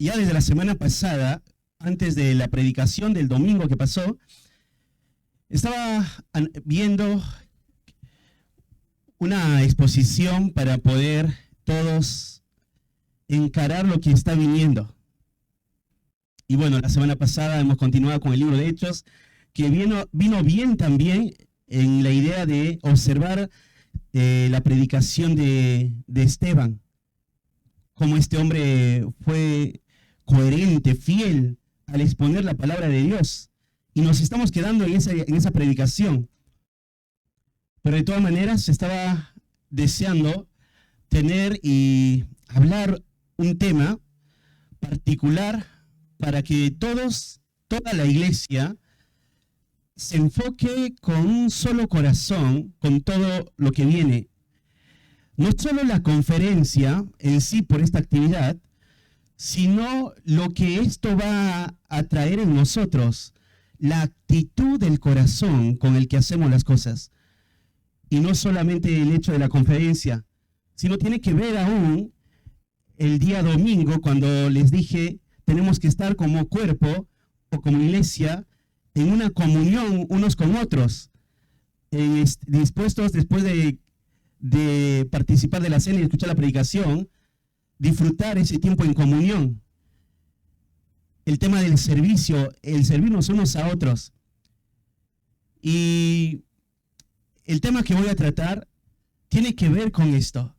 ya desde la semana pasada, antes de la predicación del domingo que pasó, estaba viendo una exposición para poder todos encarar lo que está viniendo. Y bueno, la semana pasada hemos continuado con el libro de Hechos, que vino bien también en la idea de observar la predicación de Esteban, cómo este hombre fue coherente, fiel al exponer la palabra de Dios. Y nos estamos quedando en esa predicación. Pero de todas maneras estaba deseando tener y hablar un tema particular para que toda la iglesia se enfoque con un solo corazón con todo lo que viene. No solo la conferencia en sí por esta actividad, sino lo que esto va a traer en nosotros, la actitud del corazón con el que hacemos las cosas. Y no solamente el hecho de la conferencia, sino tiene que ver aún el día domingo cuando les dije tenemos que estar como cuerpo o como iglesia en una comunión unos con otros, dispuestos después de participar de la cena y escuchar la predicación, disfrutar ese tiempo en comunión. El tema del servicio, el servirnos unos a otros. Y el tema que voy a tratar tiene que ver con esto.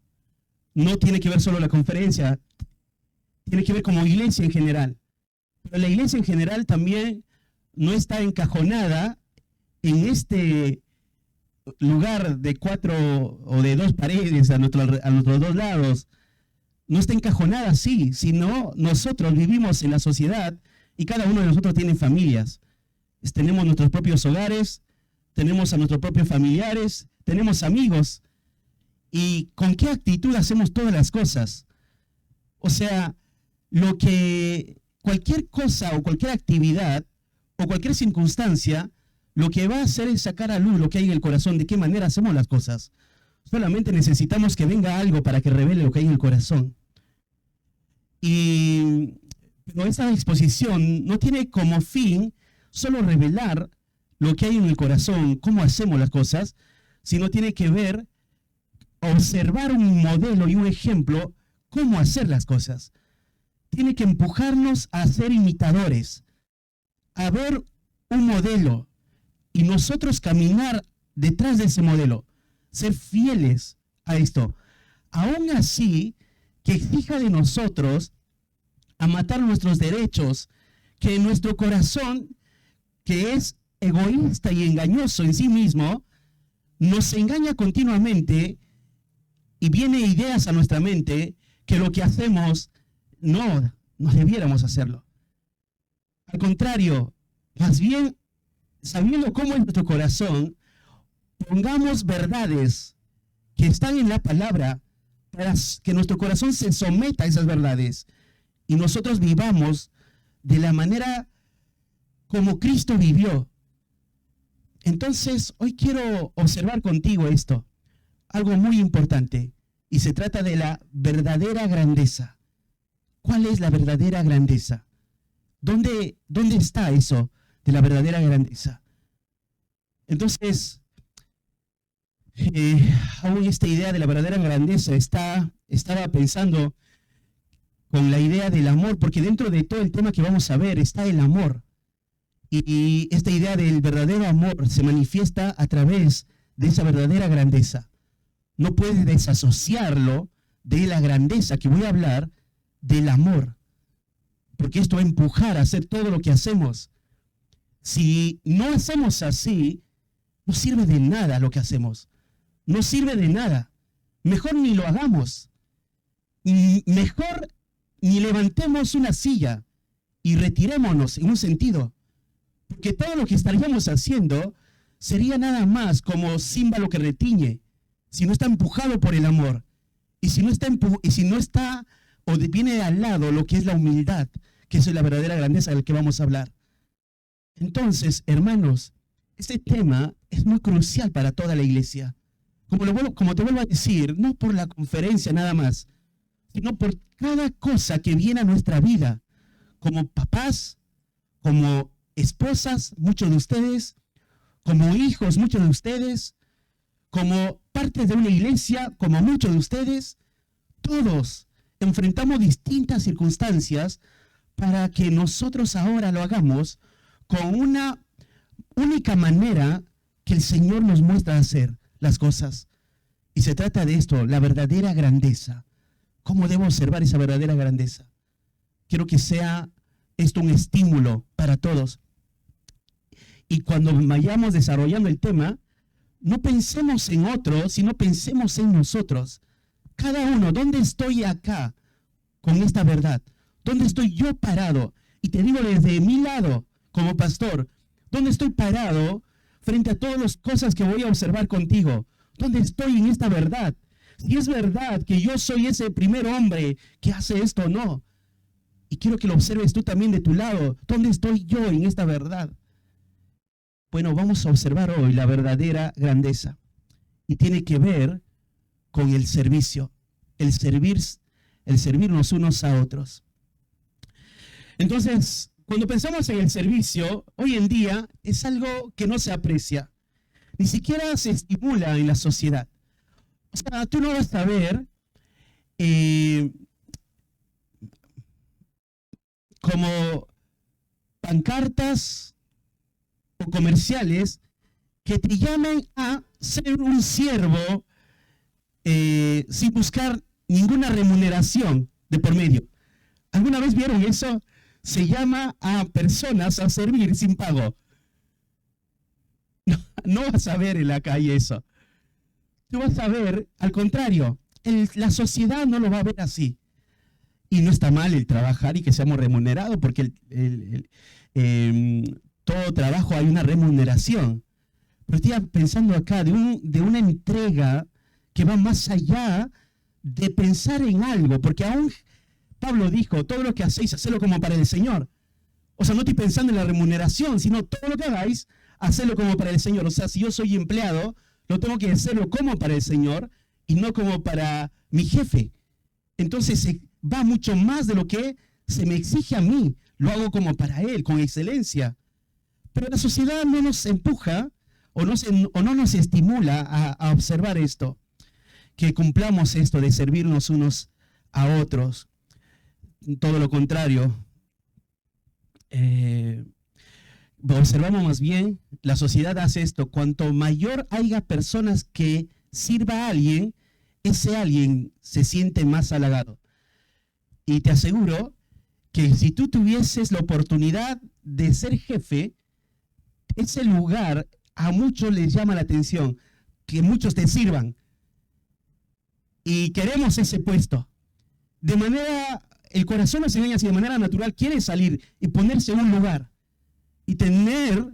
No tiene que ver solo la conferencia, tiene que ver como iglesia en general. Pero la iglesia en general también no está encajonada en este lugar de 4 o de 2 paredes a nuestros 2 lados. No está encajonada así, sino nosotros vivimos en la sociedad y cada uno de nosotros tiene familias. Tenemos nuestros propios hogares, tenemos a nuestros propios familiares, tenemos amigos. ¿Y con qué actitud hacemos todas las cosas? O sea, cualquier cosa o cualquier actividad o cualquier circunstancia, lo que va a hacer es sacar a luz lo que hay en el corazón, de qué manera hacemos las cosas. Solamente necesitamos que venga algo para que revele lo que hay en el corazón. Pero esa exposición no tiene como fin solo revelar lo que hay en el corazón, cómo hacemos las cosas, sino tiene que ver, observar un modelo y un ejemplo, cómo hacer las cosas. Tiene que empujarnos a ser imitadores, a ver un modelo y nosotros caminar detrás de ese modelo, ser fieles a esto. Aún así, que exija de nosotros a matar nuestros derechos, que nuestro corazón, que es egoísta y engañoso en sí mismo, nos engaña continuamente y viene ideas a nuestra mente que lo que hacemos no debiéramos hacerlo. Al contrario, más bien, sabiendo cómo es nuestro corazón, pongamos verdades que están en la palabra para que nuestro corazón se someta a esas verdades y nosotros vivamos de la manera como Cristo vivió. Entonces, hoy quiero observar contigo esto, algo muy importante, y se trata de la verdadera grandeza. ¿Cuál es la verdadera grandeza? ¿Dónde está eso de la verdadera grandeza? Entonces, aún esta idea de la verdadera grandeza estaba pensando con la idea del amor, porque dentro de todo el tema que vamos a ver está el amor. Y esta idea del verdadero amor se manifiesta a través de esa verdadera grandeza. No puedes desasociarlo de la grandeza que voy a hablar del amor, porque esto va a empujar a hacer todo lo que hacemos. Si no hacemos así, no sirve de nada lo que hacemos. No sirve de nada. Mejor ni lo hagamos. Mejor ni levantemos una silla y retirémonos en un sentido. Porque todo lo que estaríamos haciendo sería nada más como címbalo que retiñe, si no está empujado por el amor. Y si no está o viene al lado lo que es la humildad, que es la verdadera grandeza del que vamos a hablar. Entonces, hermanos, este tema es muy crucial para toda la iglesia. Como te vuelvo a decir, no por la conferencia nada más, sino por cada cosa que viene a nuestra vida, como papás, como esposas, muchos de ustedes, como hijos, muchos de ustedes, como parte de una iglesia, como muchos de ustedes, todos enfrentamos distintas circunstancias para que nosotros ahora lo hagamos con una única manera que el Señor nos muestra hacer las cosas. Y se trata de esto, la verdadera grandeza. ¿Cómo debo observar esa verdadera grandeza? Quiero que sea esto un estímulo para todos. Y cuando vayamos desarrollando el tema, no pensemos en otros, sino pensemos en nosotros. Cada uno, ¿dónde estoy acá con esta verdad? ¿Dónde estoy yo parado? Y te digo desde mi lado, como pastor, ¿dónde estoy parado frente a todas las cosas que voy a observar contigo? ¿Dónde estoy en esta verdad? Si es verdad que yo soy ese primer hombre que hace esto o no. Y quiero que lo observes tú también de tu lado. ¿Dónde estoy yo en esta verdad? Bueno, vamos a observar hoy la verdadera grandeza. Y tiene que ver con el servicio, el servirnos unos a otros. Entonces, cuando pensamos en el servicio, hoy en día es algo que no se aprecia, ni siquiera se estimula en la sociedad. O sea, tú no vas a ver como pancartas o comerciales que te llamen a ser un siervo sin buscar ninguna remuneración de por medio. ¿Alguna vez vieron eso? Se llama a personas a servir sin pago. No vas a ver en la calle eso. Tú vas a ver, al contrario, la sociedad no lo va a ver así. Y no está mal el trabajar y que seamos remunerados, porque todo trabajo hay una remuneración. Pero estoy pensando acá de una entrega que va más allá de pensar en algo, porque aún Pablo dijo, todo lo que hacéis, hacedlo como para el Señor. O sea, no estoy pensando en la remuneración, sino todo lo que hagáis, hacedlo como para el Señor. O sea, si yo soy empleado, lo tengo que hacerlo como para el Señor y no como para mi jefe. Entonces va mucho más de lo que se me exige a mí. Lo hago como para Él, con excelencia. Pero la sociedad no nos empuja o no nos estimula a observar esto, que cumplamos esto de servirnos unos a otros. Todo lo contrario. Observamos más bien, la sociedad hace esto. Cuanto mayor haya personas que sirva a alguien, ese alguien se siente más halagado. Y te aseguro que si tú tuvieses la oportunidad de ser jefe, ese lugar a muchos les llama la atención, que muchos te sirvan. Y queremos ese puesto. El corazón nos engaña, si de manera natural quiere salir y ponerse en un lugar y tener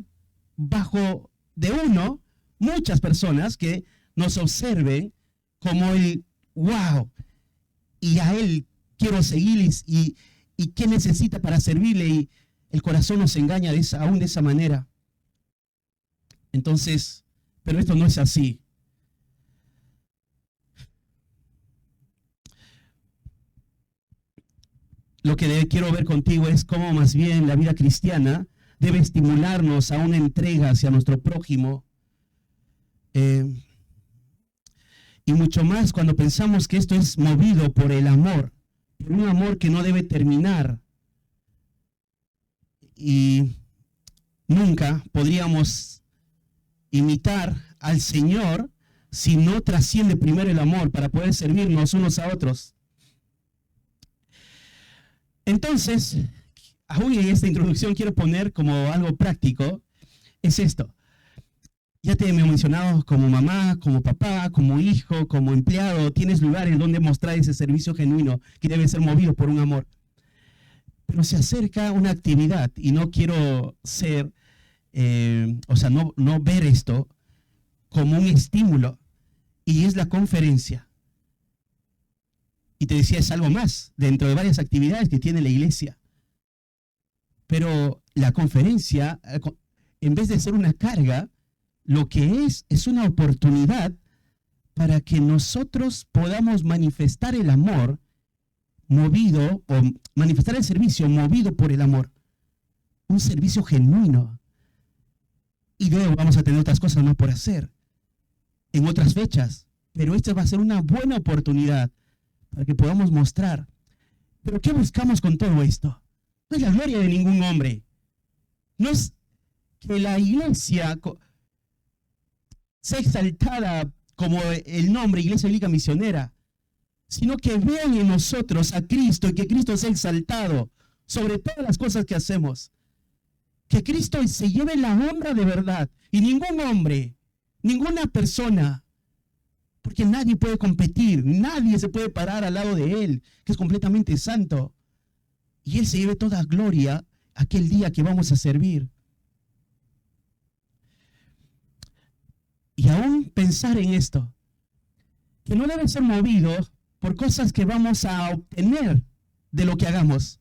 bajo de uno muchas personas que nos observen como el wow, y a él quiero seguir y qué necesita para servirle, y el corazón nos engaña aún de esa manera. Entonces, pero esto no es así. Lo que quiero ver contigo es cómo más bien la vida cristiana debe estimularnos a una entrega hacia nuestro prójimo. Y mucho más cuando pensamos que esto es movido por el amor, por un amor que no debe terminar. Y nunca podríamos imitar al Señor si no trasciende primero el amor para poder servirnos unos a otros. Entonces, aún en esta introducción quiero poner como algo práctico, es esto. Ya te he mencionado como mamá, como papá, como hijo, como empleado, tienes lugares donde mostrar ese servicio genuino que debe ser movido por un amor. Pero se acerca una actividad y no quiero ser, no ver esto como un estímulo, y es la conferencia. Y te decía, es algo más dentro de varias actividades que tiene la iglesia. Pero la conferencia, en vez de ser una carga, lo que es una oportunidad para que nosotros podamos manifestar el amor movido, o manifestar el servicio movido por el amor. Un servicio genuino. Y luego vamos a tener otras cosas más por hacer en otras fechas. Pero esta va a ser una buena oportunidad para que podamos mostrar. ¿Pero qué buscamos con todo esto? No es la gloria de ningún hombre. No es que la iglesia sea exaltada como el nombre Iglesia Bíblica Misionera, sino que vean en nosotros a Cristo y que Cristo sea exaltado sobre todas las cosas que hacemos. Que Cristo se lleve la honra de verdad y ningún hombre, ninguna persona, porque nadie puede competir, nadie se puede parar al lado de Él, que es completamente santo. Y Él se lleve toda gloria aquel día que vamos a servir. Y aún pensar en esto, que no debe ser movido por cosas que vamos a obtener de lo que hagamos.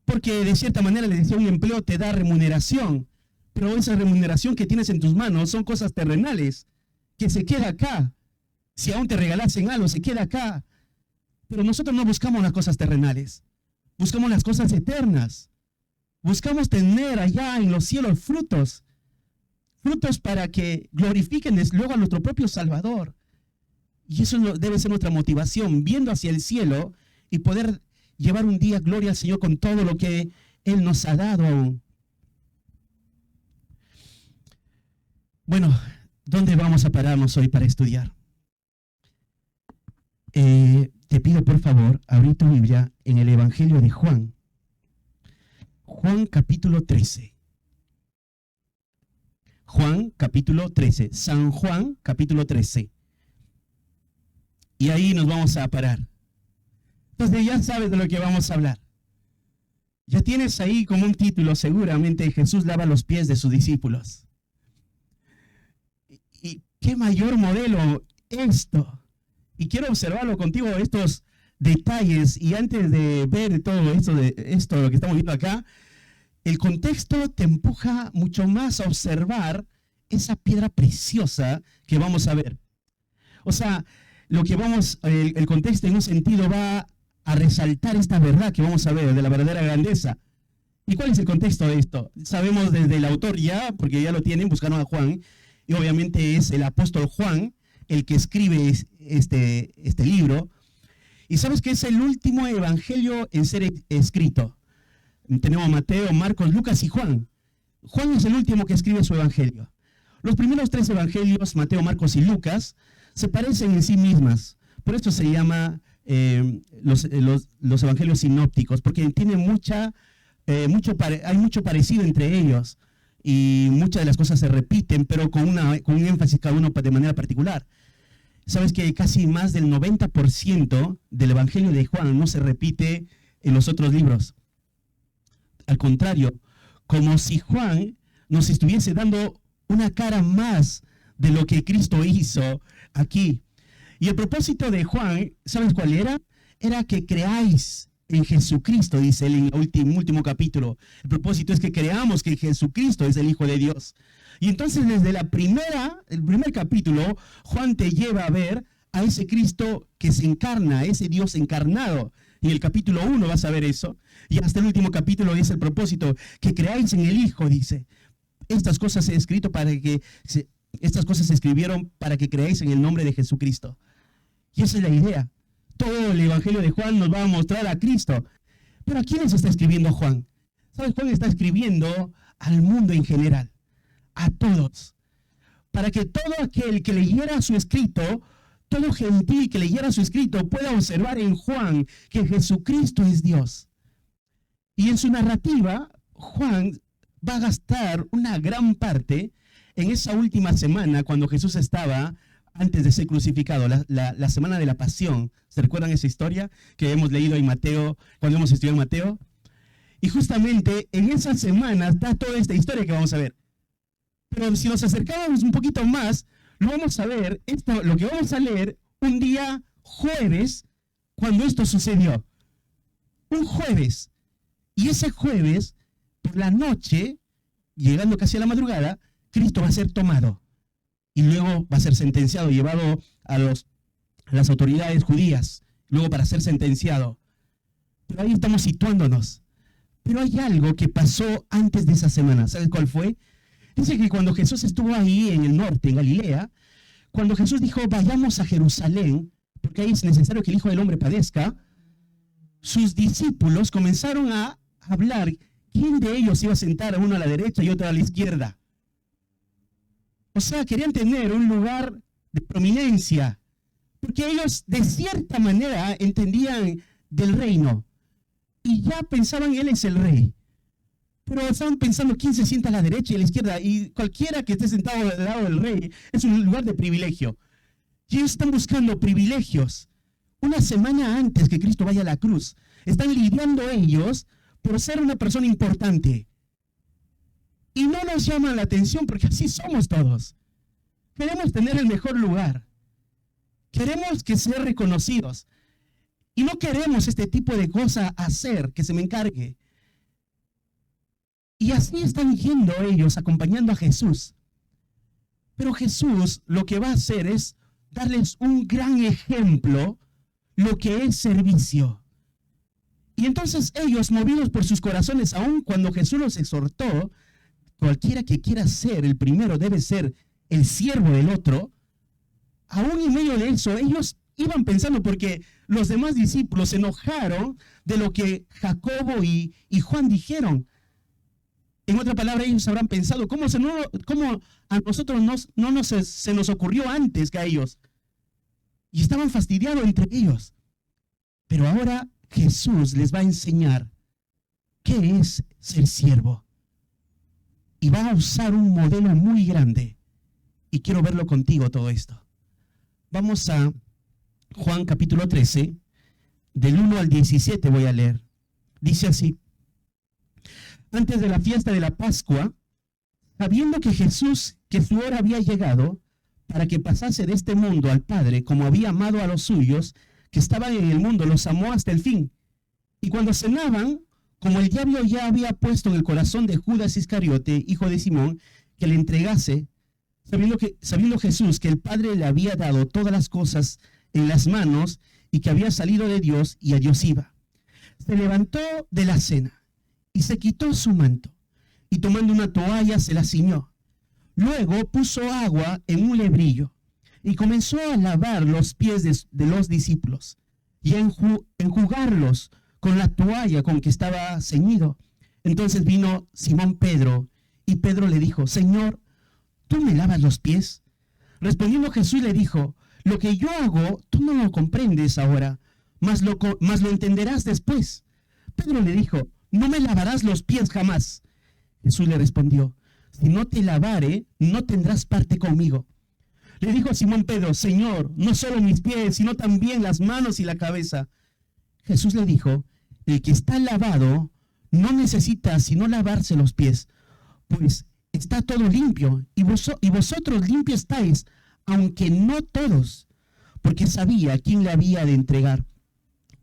Porque de cierta manera les decía, un empleo te da remuneración, pero esa remuneración que tienes en tus manos son cosas terrenales, que se queda acá. Si aún te regalasen algo, se queda acá. Pero nosotros no buscamos las cosas terrenales, buscamos las cosas eternas. Buscamos tener allá en los cielos frutos para que glorifiquen luego a nuestro propio Salvador. Y eso debe ser nuestra motivación, viendo hacia el cielo y poder llevar un día gloria al Señor con todo lo que Él nos ha dado aún. Bueno, ¿dónde vamos a pararnos hoy para estudiar? Te pido por favor, abrir tu Biblia en el Evangelio de Juan. Juan capítulo 13. Juan capítulo 13. San Juan capítulo 13. Y ahí nos vamos a parar. Entonces ya sabes de lo que vamos a hablar. Ya tienes ahí como un título, seguramente, Jesús lava los pies de sus discípulos. ¿Y qué mayor modelo esto? Y quiero observarlo contigo, estos detalles. Y antes de ver todo esto, lo que estamos viendo acá, el contexto te empuja mucho más a observar esa piedra preciosa que vamos a ver. O sea, el contexto en un sentido va a resaltar esta verdad que vamos a ver, de la verdadera grandeza. ¿Y cuál es el contexto de esto? Sabemos desde el autor ya, porque ya lo tienen, buscaron a Juan, y obviamente es el apóstol Juan el que escribe este libro. Y sabes que es el último evangelio en ser escrito. Tenemos Mateo, Marcos, Lucas y Juan. Juan es el último que escribe su evangelio. Los primeros 3 evangelios, Mateo, Marcos y Lucas, se parecen en sí mismas. Por esto se llama los evangelios sinópticos, porque tienen hay mucho parecido entre ellos y muchas de las cosas se repiten, pero con un énfasis cada uno de manera particular. Sabes que casi más del 90% del evangelio de Juan no se repite en los otros libros. Al contrario, como si Juan nos estuviese dando una cara más de lo que Cristo hizo aquí. Y el propósito de Juan, ¿sabes cuál era? Era que creáis en Jesucristo, dice él en el último capítulo. El propósito es que creamos que Jesucristo es el Hijo de Dios. Y entonces desde el primer capítulo, Juan te lleva a ver a ese Cristo que se encarna, ese Dios encarnado. En el capítulo 1 vas a ver eso. Y hasta el último capítulo dice el propósito, que creáis en el Hijo, dice. Estas cosas se escribieron para que creáis en el nombre de Jesucristo. Y esa es la idea. Todo el evangelio de Juan nos va a mostrar a Cristo. Pero ¿a quiénes está escribiendo Juan? ¿Sabes? Juan está escribiendo al mundo en general. A todos. Para que todo aquel que leyera su escrito, todo gentil que leyera su escrito, pueda observar en Juan que Jesucristo es Dios. Y en su narrativa, Juan va a gastar una gran parte en esa última semana cuando Jesús estaba antes de ser crucificado, la semana de la pasión. ¿Se recuerdan esa historia que hemos leído en Mateo, cuando hemos estudiado Mateo? Y justamente en esa semana está toda esta historia que vamos a ver. Pero si nos acercamos un poquito más, lo vamos a ver, lo que vamos a leer un día jueves, cuando esto sucedió. Un jueves. Y ese jueves, por la noche, llegando casi a la madrugada, Cristo va a ser tomado. Y luego va a ser sentenciado, llevado a las autoridades judías, luego para ser sentenciado. Pero ahí estamos situándonos. Pero hay algo que pasó antes de esa semana. ¿Sabes cuál fue? Dice que cuando Jesús estuvo ahí en el norte, en Galilea, cuando Jesús dijo, vayamos a Jerusalén, porque ahí es necesario que el Hijo del Hombre padezca, sus discípulos comenzaron a hablar quién de ellos iba a sentar a uno a la derecha y otro a la izquierda. O sea, querían tener un lugar de prominencia, porque ellos de cierta manera entendían del reino y ya pensaban él es el rey. Pero estaban pensando quién se sienta a la derecha y a la izquierda, y cualquiera que esté sentado al lado del rey es un lugar de privilegio. Y ellos están buscando privilegios. Una semana antes que Cristo vaya a la cruz, están lidiando ellos por ser una persona importante. Y no nos llama la atención porque así somos todos. Queremos tener el mejor lugar. Queremos que ser reconocidos. Y no queremos este tipo de cosas hacer, que se me encargue. Y así están yendo ellos, acompañando a Jesús. Pero Jesús lo que va a hacer es darles un gran ejemplo, lo que es servicio. Y entonces ellos, movidos por sus corazones, aun cuando Jesús los exhortó, cualquiera que quiera ser el primero debe ser el siervo del otro, aún en medio de eso, ellos iban pensando, porque los demás discípulos se enojaron de lo que Jacobo y Juan dijeron. En otra palabra, ellos habrán pensado, ¿cómo a nosotros se nos ocurrió antes que a ellos? Y estaban fastidiados entre ellos. Pero ahora Jesús les va a enseñar qué es ser siervo. Y va a usar un modelo muy grande. Y quiero verlo contigo todo esto. Vamos a Juan capítulo 13, del 1 al 17 voy a leer. Dice así: antes de la fiesta de la Pascua, sabiendo que su hora había llegado para que pasase de este mundo al Padre, como había amado a los suyos que estaban en el mundo, los amó hasta el fin. Y cuando cenaban, como el diablo ya había puesto en el corazón de Judas Iscariote, hijo de Simón, que le entregase, sabiendo Jesús que el Padre le había dado todas las cosas en las manos y que había salido de Dios y a Dios iba, se levantó de la cena y se quitó su manto, y tomando una toalla se la ciñó. Luego puso agua en un lebrillo, y comenzó a lavar los pies de los discípulos, y a enjugarlos con la toalla con que estaba ceñido. Entonces vino Simón Pedro, y Pedro le dijo: Señor, ¿tú me lavas los pies? Respondiendo Jesús le dijo: lo que yo hago, tú no lo comprendes ahora, mas lo entenderás después. Pedro le dijo: no me lavarás los pies jamás. Jesús le respondió: si no te lavare, no tendrás parte conmigo. Le dijo Simón Pedro: Señor, no solo mis pies, sino también las manos y la cabeza. Jesús le dijo: el que está lavado no necesita sino lavarse los pies, pues está todo limpio, y vosotros limpios estáis, aunque no todos, porque sabía quién le había de entregar.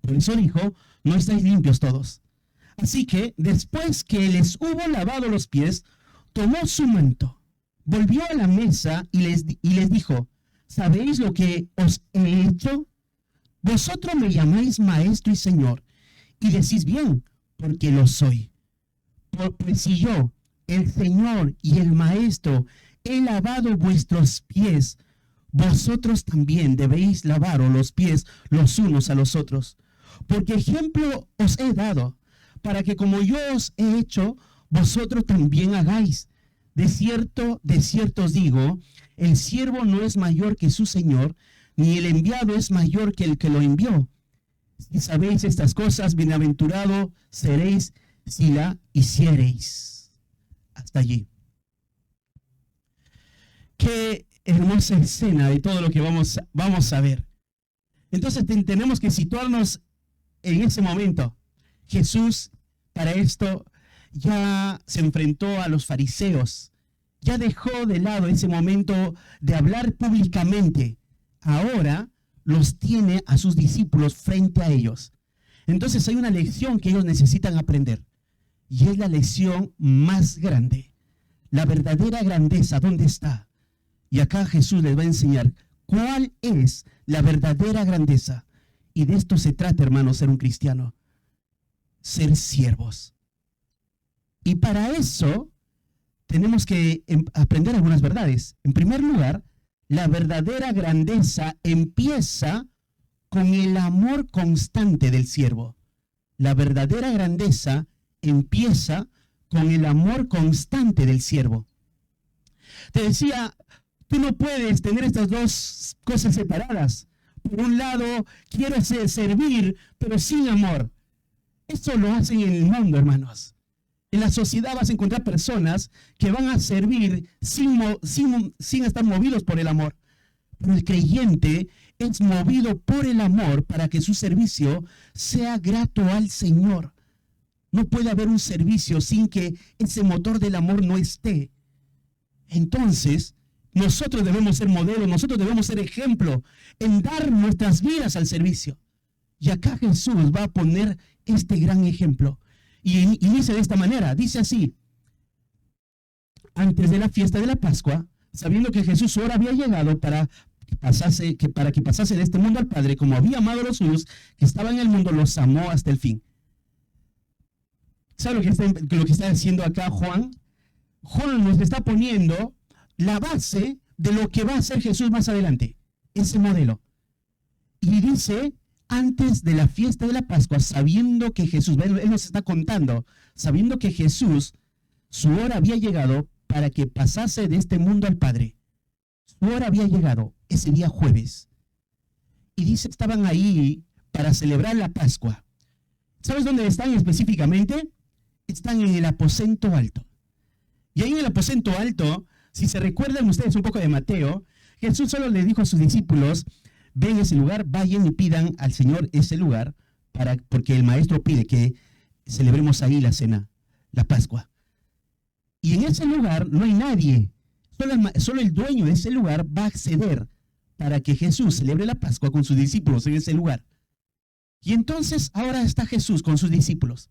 Por eso dijo: no estáis limpios todos. Así que, después que les hubo lavado los pies, tomó su manto, volvió a la mesa y les dijo: ¿sabéis lo que os he hecho? Vosotros me llamáis maestro y señor, y decís bien, porque lo soy. Pues si yo, el Señor y el Maestro, he lavado vuestros pies, vosotros también debéis lavaros los pies los unos a los otros. Porque ejemplo os he dado, para que como yo os he hecho, vosotros también hagáis. De cierto os digo, el siervo no es mayor que su Señor, ni el enviado es mayor que el que lo envió. Si sabéis estas cosas, bienaventurado seréis si la hiciereis. Hasta allí. Qué hermosa escena de todo lo que vamos a ver. Entonces tenemos que situarnos en ese momento. Jesús, para esto, ya se enfrentó a los fariseos. Ya dejó de lado ese momento de hablar públicamente. Ahora los tiene a sus discípulos frente a ellos. Entonces hay una lección que ellos necesitan aprender. Y es la lección más grande. La verdadera grandeza, ¿dónde está? Y acá Jesús les va a enseñar cuál es la verdadera grandeza. Y de esto se trata, hermanos, ser un cristiano. ser siervos. Y para eso tenemos que aprender algunas verdades. En primer lugar, la verdadera grandeza empieza con el amor constante del siervo. La verdadera grandeza empieza con el amor constante del siervo. Te decía, tú no puedes tener estas dos cosas separadas. Por un lado, quiero servir, pero sin amor. Eso lo hacen en el mundo, hermanos. En la sociedad vas a encontrar personas que van a servir sin estar movidos por el amor. Pero el creyente es movido por el amor para que su servicio sea grato al Señor. No puede haber un servicio sin que ese motor del amor no esté. Entonces, nosotros debemos ser modelos, nosotros debemos ser ejemplo en dar nuestras vidas al servicio. Y acá Jesús va a poner este gran ejemplo. Y dice de esta manera, dice así: antes de la fiesta de la Pascua, sabiendo que Jesús su hora había llegado para que pasase de este mundo al Padre, como había amado a los suyos que estaban en el mundo, los amó hasta el fin. ¿Sabe lo que está haciendo acá Juan? Juan nos está poniendo la base de lo que va a hacer Jesús más adelante, ese modelo. Y dice, antes de la fiesta de la Pascua, sabiendo que Jesús, él nos está contando, sabiendo que Jesús, su hora había llegado para que pasase de este mundo al Padre. Su hora había llegado ese día jueves. Y dice, estaban ahí para celebrar la Pascua. ¿Sabes dónde están específicamente? Están en el aposento alto. Y ahí en el aposento alto, si se recuerdan ustedes un poco de Mateo, Jesús solo le dijo a sus discípulos, ven a ese lugar, vayan y pidan al Señor ese lugar, porque el maestro pide que celebremos ahí la cena, la Pascua. Y en ese lugar no hay nadie, solo el dueño de ese lugar va a acceder para que Jesús celebre la Pascua con sus discípulos en ese lugar. Y entonces ahora está Jesús con sus discípulos.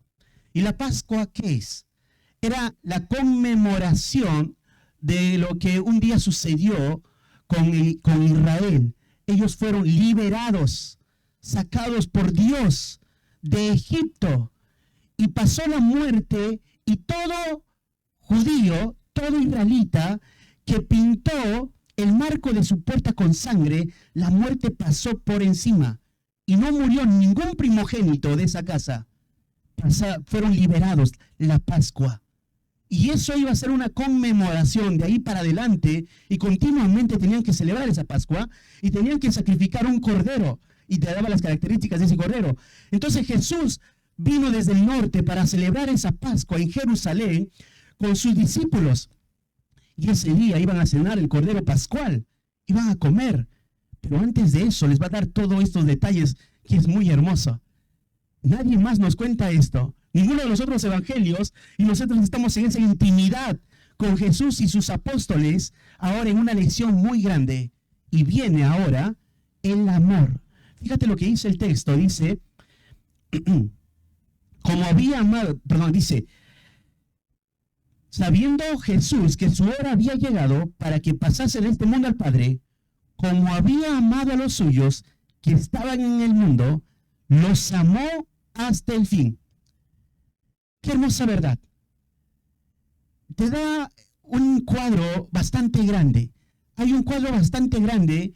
¿Y la Pascua qué es? Era la conmemoración de lo que un día sucedió con Israel. Ellos fueron liberados, sacados por Dios de Egipto. Y pasó la muerte y todo judío, todo israelita que pintó el marco de su puerta con sangre, la muerte pasó por encima. Y no murió ningún primogénito de esa casa. Fueron liberados, la Pascua. Y eso iba a ser una conmemoración de ahí para adelante, y continuamente tenían que celebrar esa Pascua, y tenían que sacrificar un cordero, y te daba las características de ese cordero. Entonces Jesús vino desde el norte para celebrar esa Pascua en Jerusalén con sus discípulos. Y ese día iban a cenar el cordero pascual, iban a comer. Pero antes de eso les va a dar todos estos detalles que es muy hermoso. Nadie más nos cuenta esto. Ninguno de los otros evangelios, y nosotros estamos en esa intimidad con Jesús y sus apóstoles, ahora en una lección muy grande. Y viene ahora el amor. Fíjate lo que dice el texto, dice, como había amado, dice, sabiendo Jesús que su hora había llegado para que pasase de este mundo al Padre, como había amado a los suyos que estaban en el mundo, los amó hasta el fin. Qué hermosa verdad. Te da un cuadro bastante grande. Hay un cuadro bastante grande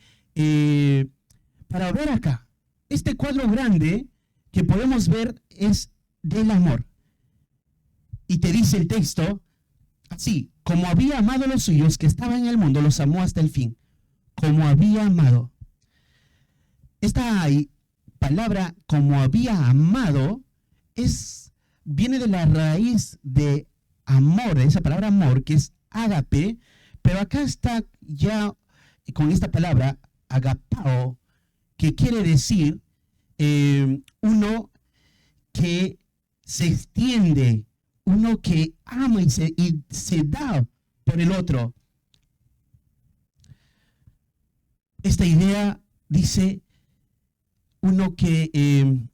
para ver acá. Este cuadro grande que podemos ver es del amor. Y te dice el texto, así, como había amado a los suyos que estaban en el mundo, los amó hasta el fin. Como había amado. Esta palabra, como había amado, viene de la raíz de amor, de esa palabra amor, que es ágape, pero acá está ya con esta palabra, agapao, que quiere decir uno que se extiende, uno que ama y se da por el otro. Esta idea dice uno que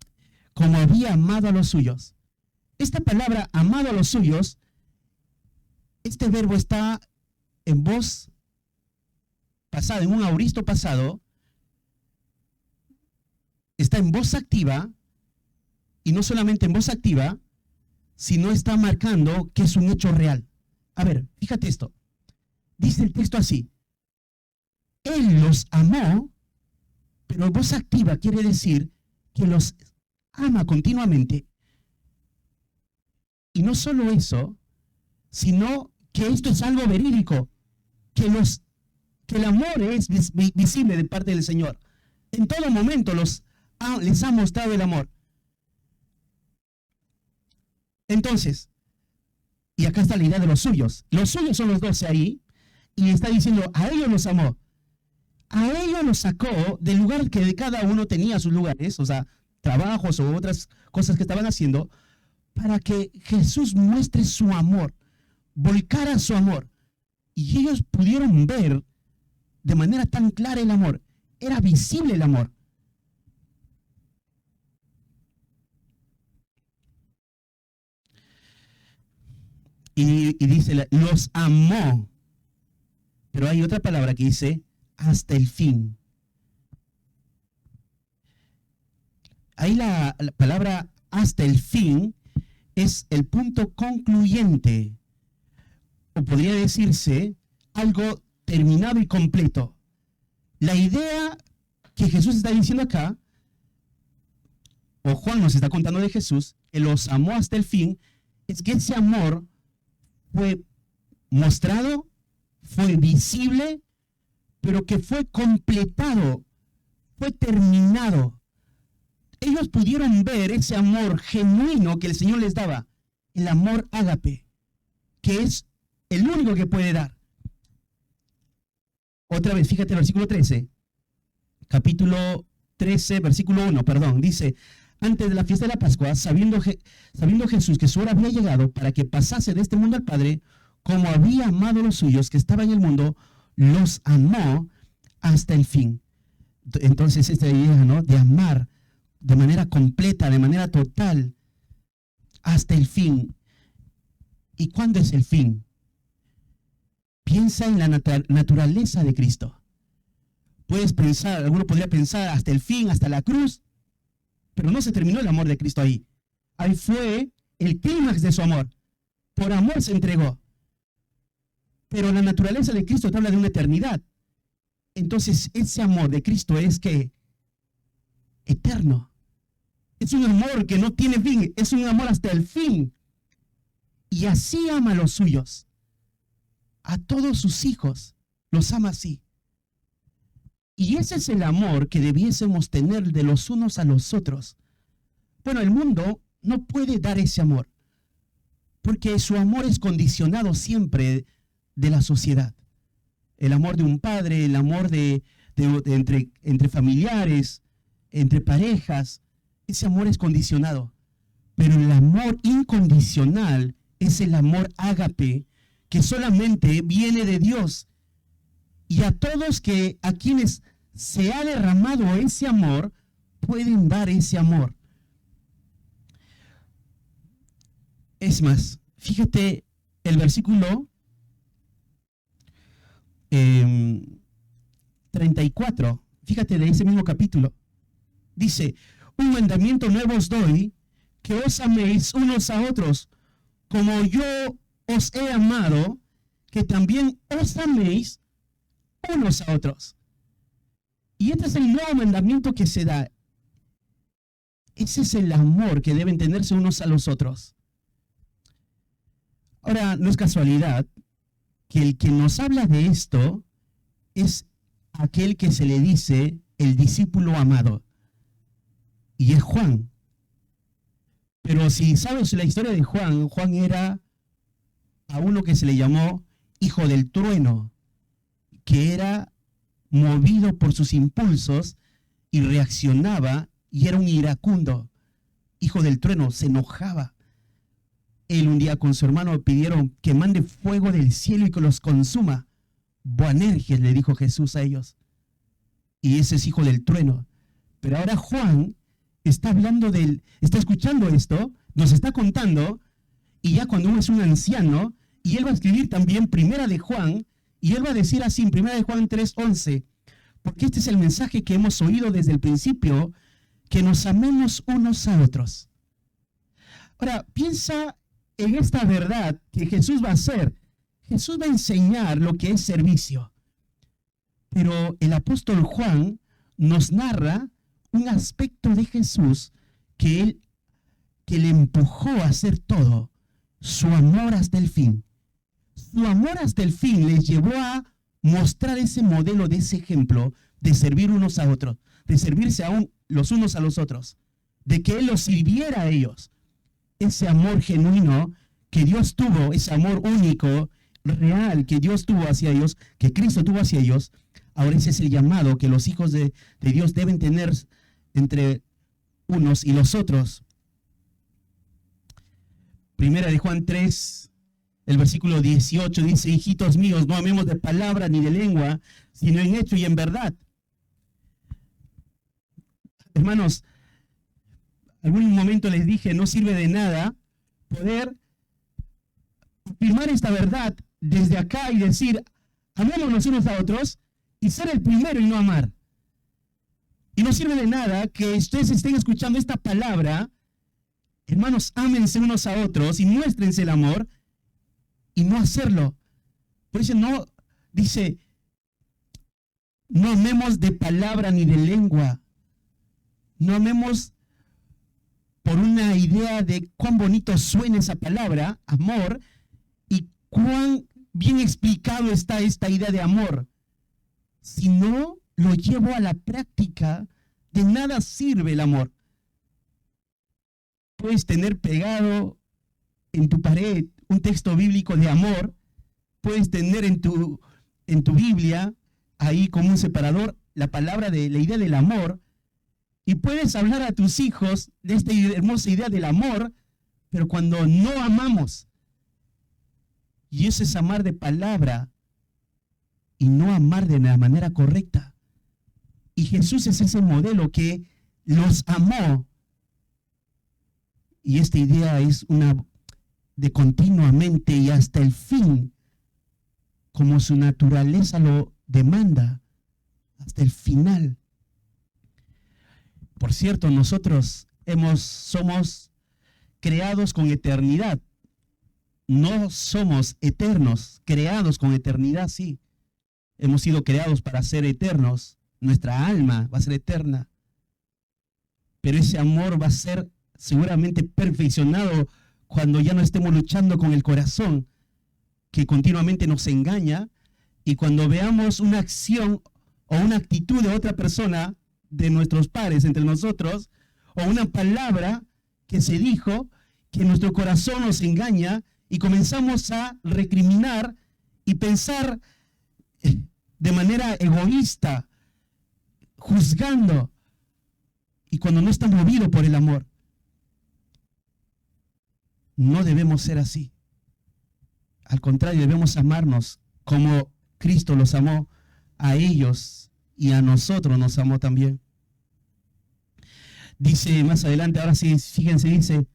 como había amado a los suyos. Esta palabra, amado a los suyos, este verbo está en voz pasada, en un auristo pasado, está en voz activa, y no solamente en voz activa, sino está marcando que es un hecho real. A ver, fíjate esto. Dice el texto así: Él los amó, pero en voz activa quiere decir que los ama continuamente. Y no solo eso, sino que esto es algo verídico, que el amor es visible de parte del Señor. En todo momento les ha mostrado el amor. Entonces, y acá está la idea de los suyos. Los suyos son los 12 ahí, y está diciendo, a ellos los amó. A ellos los sacó del lugar que de cada uno tenía sus lugares, o sea, trabajos o otras cosas que estaban haciendo, para que Jesús muestre su amor, volcara su amor. Y ellos pudieron ver de manera tan clara el amor. Era visible el amor. Y dice, los amó. Pero hay otra palabra que dice, hasta el fin. Ahí la palabra hasta el fin es el punto concluyente. O podría decirse algo terminado y completo. La idea que Jesús está diciendo acá, o Juan nos está contando de Jesús, que los amó hasta el fin, es que ese amor fue mostrado, fue visible, pero que fue completado, fue terminado. Ellos pudieron ver ese amor genuino que el Señor les daba, el amor ágape, que es el único que puede dar. Otra vez, fíjate el versículo 13, capítulo 13, versículo 1, perdón, dice, antes de la fiesta de la Pascua, sabiendo Jesús que su hora había llegado para que pasase de este mundo al Padre, como había amado a los suyos que estaban en el mundo, los amó hasta el fin. Entonces esta idea, ¿no?, de amar de manera completa, de manera total, hasta el fin. ¿Y cuándo es el fin? Piensa en la naturaleza de Cristo. Puedes pensar, alguno podría pensar hasta el fin, hasta la cruz, pero no se terminó el amor de Cristo ahí. Ahí fue el clímax de su amor. Por amor se entregó. Pero la naturaleza de Cristo te habla de una eternidad. Entonces, ese amor de Cristo es que eterno. Es un amor que no tiene fin. Es un amor hasta el fin. Y así ama a los suyos. A todos sus hijos. Los ama así. Y ese es el amor que debiésemos tener de los unos a los otros. Bueno, el mundo no puede dar ese amor, porque su amor es condicionado siempre de la sociedad. El amor de un padre, el amor entre familiares, entre parejas, ese amor es condicionado. Pero el amor incondicional es el amor ágape, que solamente viene de Dios. Y a todos a quienes se ha derramado ese amor, pueden dar ese amor. Es más, fíjate el versículo 34, fíjate de ese mismo capítulo. Dice, un mandamiento nuevo os doy, que os améis unos a otros, como yo os he amado, que también os améis unos a otros. Y este es el nuevo mandamiento que se da. Ese es el amor que deben tenerse unos a los otros. Ahora, no es casualidad que el que nos habla de esto es aquel que se le dice el discípulo amado. Y es Juan. Pero si sabes la historia de Juan, Juan era a uno que se le llamó hijo del trueno, que era movido por sus impulsos y reaccionaba y era un iracundo. Hijo del trueno, se enojaba. Él un día con su hermano pidieron que mande fuego del cielo y que los consuma. Boanerges, le dijo Jesús a ellos. Y ese es hijo del trueno. Pero ahora Juan está está escuchando esto, nos está contando, y ya cuando uno es un anciano, y él va a escribir también Primera de Juan, y él va a decir así en Primera de Juan 3:11, porque este es el mensaje que hemos oído desde el principio, que nos amemos unos a otros. Ahora, piensa en esta verdad que Jesús va a hacer. Jesús va a enseñar lo que es servicio. Pero el apóstol Juan nos narra un aspecto de Jesús que le empujó a hacer todo. Su amor hasta el fin. Su amor hasta el fin les llevó a mostrar ese modelo, de ese ejemplo de servir unos a otros, de servirse los unos a los otros, de que Él los sirviera a ellos. Ese amor genuino que Dios tuvo, ese amor único, real, que Dios tuvo hacia ellos, que Cristo tuvo hacia ellos, ahora ese es el llamado que los hijos de Dios deben tener entre unos y los otros. Primera de Juan 3, el versículo 18 dice: hijitos míos, no amemos de palabra ni de lengua, sino en hecho y en verdad. Hermanos, algún momento les dije, no sirve de nada poder afirmar esta verdad desde acá y decir, amémonos unos a otros, y ser el primero y no amar. Y no sirve de nada que ustedes estén escuchando esta palabra, hermanos, ámense unos a otros y muéstrense el amor, y no hacerlo. Por eso no, dice, no amemos de palabra ni de lengua. No amemos por una idea de cuán bonito suena esa palabra, amor, y cuán bien explicado está esta idea de amor. Si no lo llevo a la práctica, de nada sirve el amor. Puedes tener pegado en tu pared un texto bíblico de amor, puedes tener en tu Biblia, ahí como un separador, la palabra de la idea del amor, y puedes hablar a tus hijos de esta hermosa idea del amor, pero cuando no amamos, y eso es amar de palabra, y no amar de la manera correcta. Y Jesús es ese modelo que los amó. Y esta idea es una de continuamente y hasta el fin, como su naturaleza lo demanda, hasta el final. Por cierto, nosotros somos creados con eternidad. No somos eternos, creados con eternidad, sí. Hemos sido creados para ser eternos. Nuestra alma va a ser eterna. Pero ese amor va a ser seguramente perfeccionado cuando ya no estemos luchando con el corazón, que continuamente nos engaña, y cuando veamos una acción o una actitud de otra persona, de nuestros pares entre nosotros, o una palabra que se dijo, que nuestro corazón nos engaña, y comenzamos a recriminar y pensar de manera egoísta, juzgando, y cuando no está movido por el amor. No debemos ser así. Al contrario, debemos amarnos como Cristo los amó a ellos y a nosotros nos amó también. Dice más adelante, ahora sí, fíjense, dice,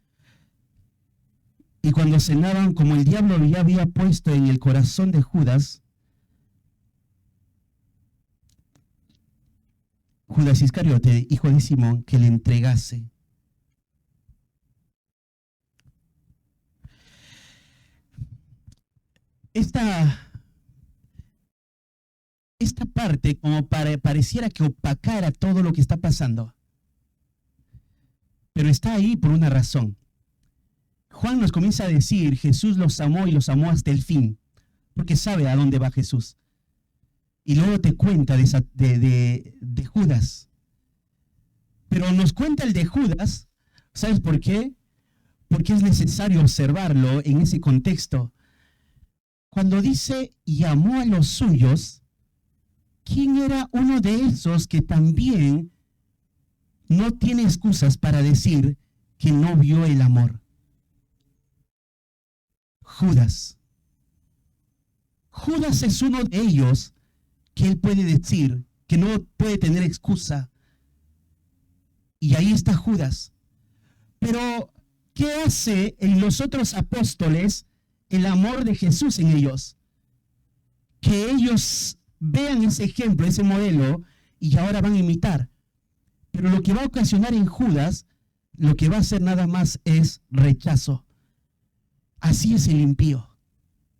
y cuando cenaban, como el diablo ya había puesto en el corazón de Judas Iscariote, hijo de Simón, que le entregase. Esta parte como pareciera que opacara todo lo que está pasando. Pero está ahí por una razón. Juan nos comienza a decir, Jesús los amó y los amó hasta el fin, porque sabe a dónde va Jesús. Y luego te cuenta de Judas. Pero nos cuenta el de Judas, ¿sabes por qué? Porque es necesario observarlo en ese contexto. Cuando dice, y amó a los suyos, ¿quién era uno de esos que también no tiene excusas para decir que no vio el amor? Judas. Judas es uno de ellos que él puede decir que no puede tener excusa. Y ahí está Judas. Pero, ¿qué hace en los otros apóstoles el amor de Jesús en ellos? Que ellos vean ese ejemplo, ese modelo, y ahora van a imitar. Pero lo que va a ocasionar en Judas lo que va a hacer nada más es rechazo. Así es el impío,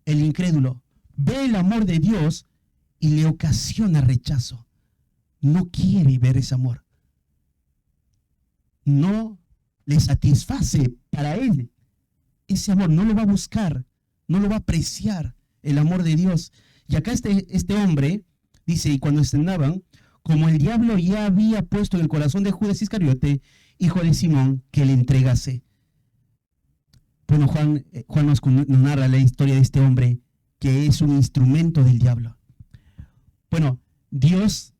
el incrédulo. Ve el amor de Dios y le ocasiona rechazo. No quiere ver ese amor. No le satisface para él. Ese amor no lo va a buscar, no lo va a apreciar, el amor de Dios. Y acá este hombre dice, y cuando cenaban, como el diablo ya había puesto en el corazón de Judas Iscariote, hijo de Simón, que le entregase. Bueno, Juan nos narra la historia de este hombre, que es un instrumento del diablo. Bueno, Dios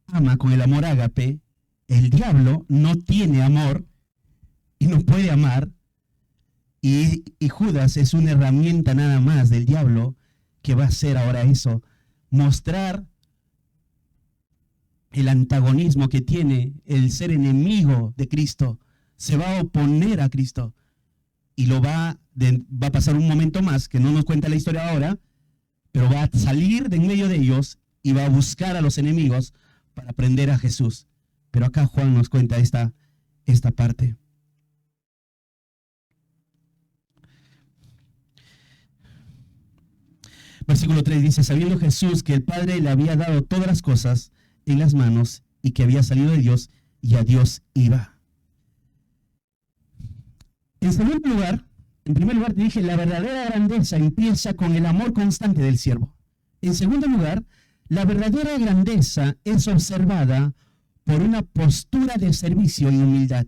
ama con el amor ágape. El diablo no tiene amor y no puede amar. Y Judas es una herramienta nada más del diablo que va a hacer ahora eso, mostrar el antagonismo que tiene el ser enemigo de Cristo. Se va a oponer a Cristo y va a pasar un momento más, que no nos cuenta la historia ahora, pero va a salir de en medio de ellos y va a buscar a los enemigos para prender a Jesús. Pero acá Juan nos cuenta esta parte. Versículo 3 dice, sabiendo Jesús que el Padre le había dado todas las cosas en las manos y que había salido de Dios y a Dios iba. En primer lugar te dije, la verdadera grandeza empieza con el amor constante del siervo. En segundo lugar, la verdadera grandeza es observada por una postura de servicio y humildad.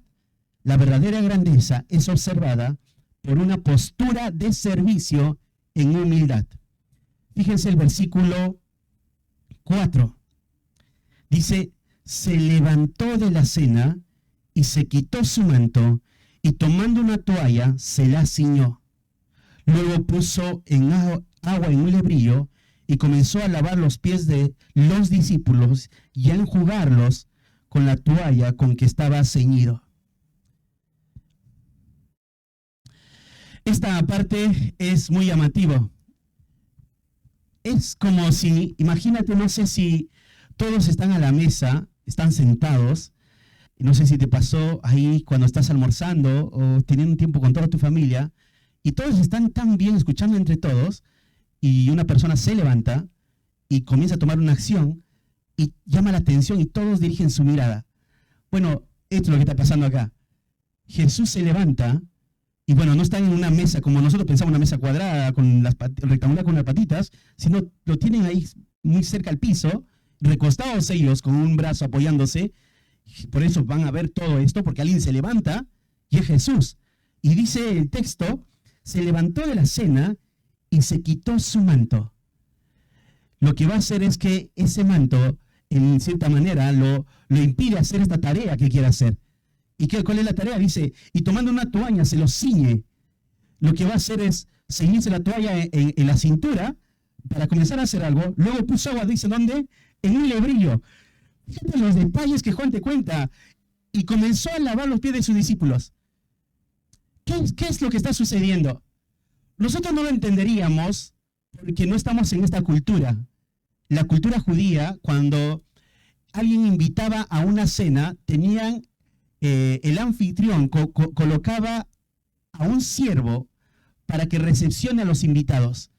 La verdadera grandeza es observada por una postura de servicio en humildad. Fíjense el versículo 4. Dice, se levantó de la cena y se quitó su manto y tomando una toalla se la ciñó. Luego puso agua en un lebrillo y comenzó a lavar los pies de los discípulos y a enjugarlos con la toalla con que estaba ceñido. Esta parte es muy llamativa. Es como si, imagínate, no sé si todos están a la mesa, están sentados, no sé si te pasó ahí cuando estás almorzando o teniendo un tiempo con toda tu familia, y todos están tan bien escuchando entre todos, y una persona se levanta y comienza a tomar una acción y llama la atención y todos dirigen su mirada. Bueno, esto es lo que está pasando acá. Jesús se levanta y bueno, no está en una mesa como nosotros pensamos, una mesa cuadrada, rectangular con las patitas, sino lo tienen ahí muy cerca al piso, recostados ellos con un brazo apoyándose. Por eso van a ver todo esto, porque alguien se levanta y es Jesús. Y dice el texto, se levantó de la cena y se quitó su manto. Lo que va a hacer es que ese manto, en cierta manera, lo impide hacer esta tarea que quiere hacer. ¿Y cuál es la tarea? Dice, y tomando una toalla se lo ciñe. Lo que va a hacer es ceñirse la toalla en la cintura para comenzar a hacer algo. Luego puso agua, dice, ¿dónde? En un lebrillo. Fíjate los detalles que Juan te cuenta. Y comenzó a lavar los pies de sus discípulos. ¿Qué es lo que está sucediendo? Nosotros no lo entenderíamos porque no estamos en esta cultura. La cultura judía, cuando alguien invitaba a una cena, el anfitrión colocaba a un siervo para que recepcione a los invitados.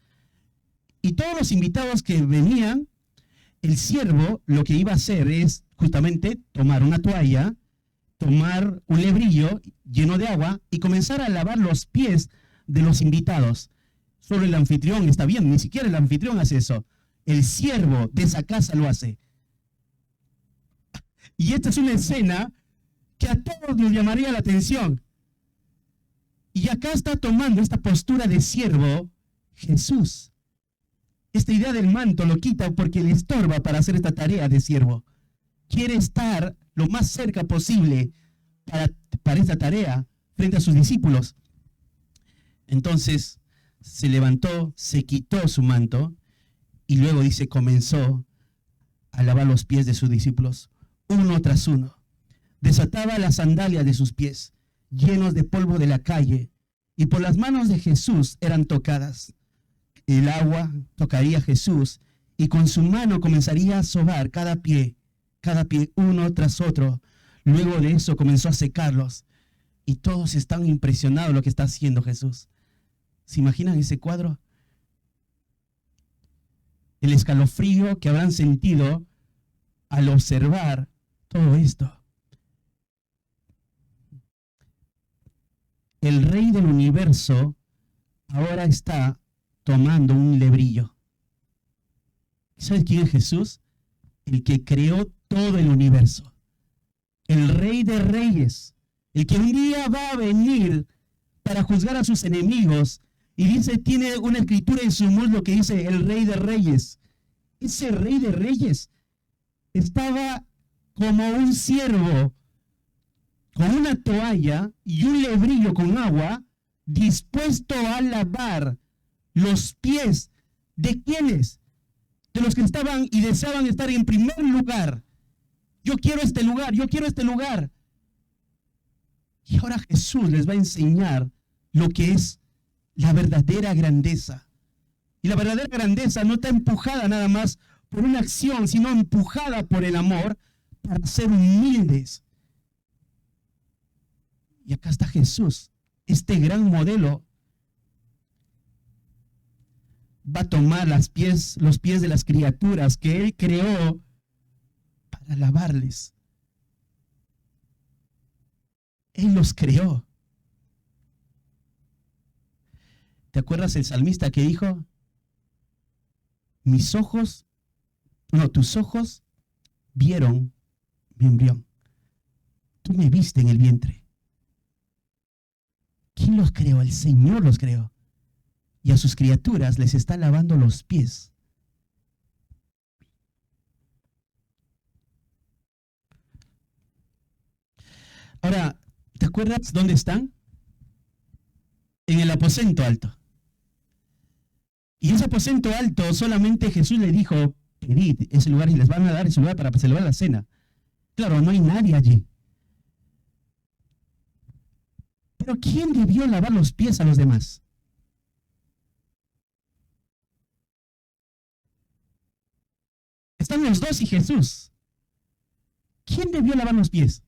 Y todos los invitados que venían, el siervo lo que iba a hacer es justamente tomar una toalla, tomar un lebrillo lleno de agua y comenzar a lavar los pies de los invitados. Solo el anfitrión está bien, ni siquiera el anfitrión hace eso. El siervo de esa casa lo hace. Y esta es una escena que a todos nos llamaría la atención. Y acá está tomando esta postura de siervo Jesús. Esta idea del manto lo quita porque le estorba para hacer esta tarea de siervo. Quiere estar lo más cerca posible para esta tarea frente a sus discípulos. Entonces se levantó, se quitó su manto y luego dice, comenzó a lavar los pies de sus discípulos, uno tras uno. Desataba las sandalias de sus pies, llenos de polvo de la calle, y por las manos de Jesús eran tocadas. El agua tocaría a Jesús, y con su mano comenzaría a sobar cada pie, uno tras otro. Luego de eso comenzó a secarlos. Y todos están impresionados de lo que está haciendo Jesús. ¿Se imaginan ese cuadro? El escalofrío que habrán sentido al observar todo esto. El rey del universo ahora está tomando un lebrillo. ¿Sabes quién es Jesús? El que creó todo el universo. El rey de reyes. El que un día va a venir para juzgar a sus enemigos. Y dice, tiene una escritura en su muslo que dice, el rey de reyes. Ese rey de reyes estaba como un ciervo con una toalla y un lebrillo con agua, dispuesto a lavar los pies de quienes, de los que estaban y deseaban estar en primer lugar. Yo quiero este lugar, yo quiero este lugar. Y ahora Jesús les va a enseñar lo que es la verdadera grandeza. Y la verdadera grandeza no está empujada nada más por una acción, sino empujada por el amor para ser humildes. Y acá está Jesús, este gran modelo. Va a tomar los pies de las criaturas que Él creó para lavarles. Él los creó. ¿Te acuerdas el salmista que dijo? Tus ojos vieron mi embrión. Tú me viste en el vientre. ¿Quién los creó? El Señor los creó. Y a sus criaturas les está lavando los pies. Ahora, ¿te acuerdas dónde están? En el aposento alto. Y ese aposento alto solamente Jesús le dijo, pedid ese lugar y les van a dar ese lugar para celebrar la cena. Claro, no hay nadie allí. Pero ¿quién debió lavar los pies a los demás? Están los dos y Jesús. ¿Quién debió lavar los pies?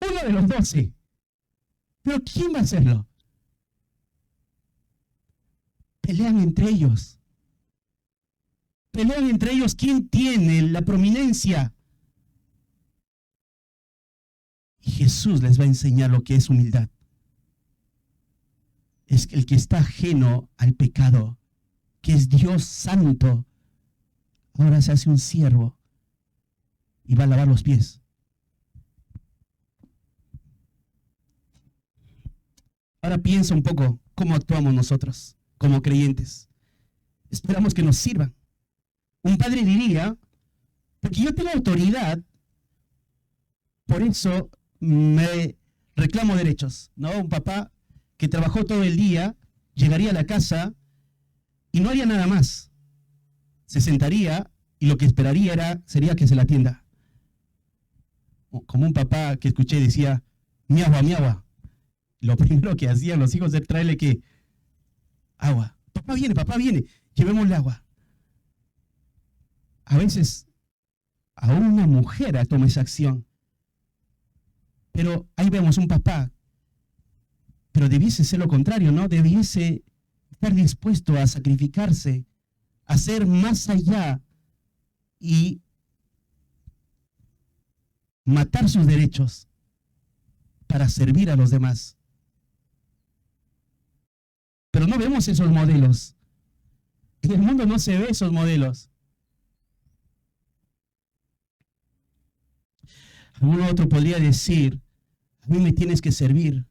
Uno de los 12. Pero ¿quién va a hacerlo? Pelean entre ellos. Pelean entre ellos quién tiene la prominencia. Y Jesús les va a enseñar lo que es humildad. Es el que está ajeno al pecado, que es Dios santo, ahora se hace un siervo y va a lavar los pies. Ahora piensa un poco cómo actuamos nosotros como creyentes. Esperamos que nos sirvan. Un padre diría, porque yo tengo autoridad, por eso me reclamo derechos, ¿no? Un papá que trabajó todo el día, llegaría a la casa y no haría nada más. Se sentaría y lo que esperaría sería que se la atienda. Como un papá que escuché decía, mi agua, mi agua. Lo primero que hacían los hijos es traerle ¿qué? Agua. Papá viene, llevémosle agua. A veces, a una mujer toma esa acción. Pero ahí vemos un papá, pero debiese ser lo contrario, ¿no? Debiese estar dispuesto a sacrificarse, a hacer más allá y matar sus derechos para servir a los demás. Pero no vemos esos modelos. En el mundo no se ve esos modelos. Algún otro podría decir, a mí me tienes que servir.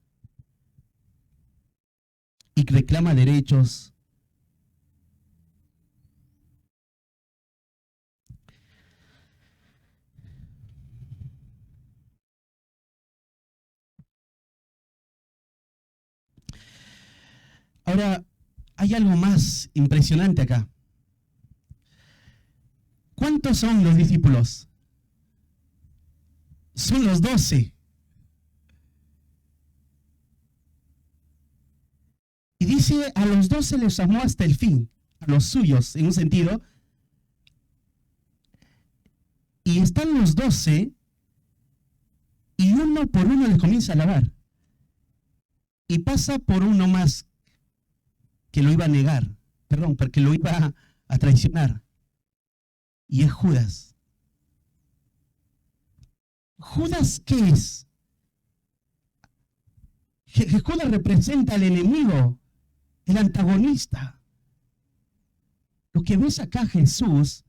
Y reclama derechos. Ahora, hay algo más impresionante acá. ¿Cuántos son los discípulos? Son los 12. Y dice, a los 12 les amó hasta el fin, a los suyos, en un sentido. Y están los 12 Y uno por uno les comienza a alabar. Y pasa por uno más que lo iba a negar, perdón, porque lo iba a traicionar. Y es Judas. ¿Judas qué es? Judas representa al enemigo, el antagonista. Lo que ves acá Jesús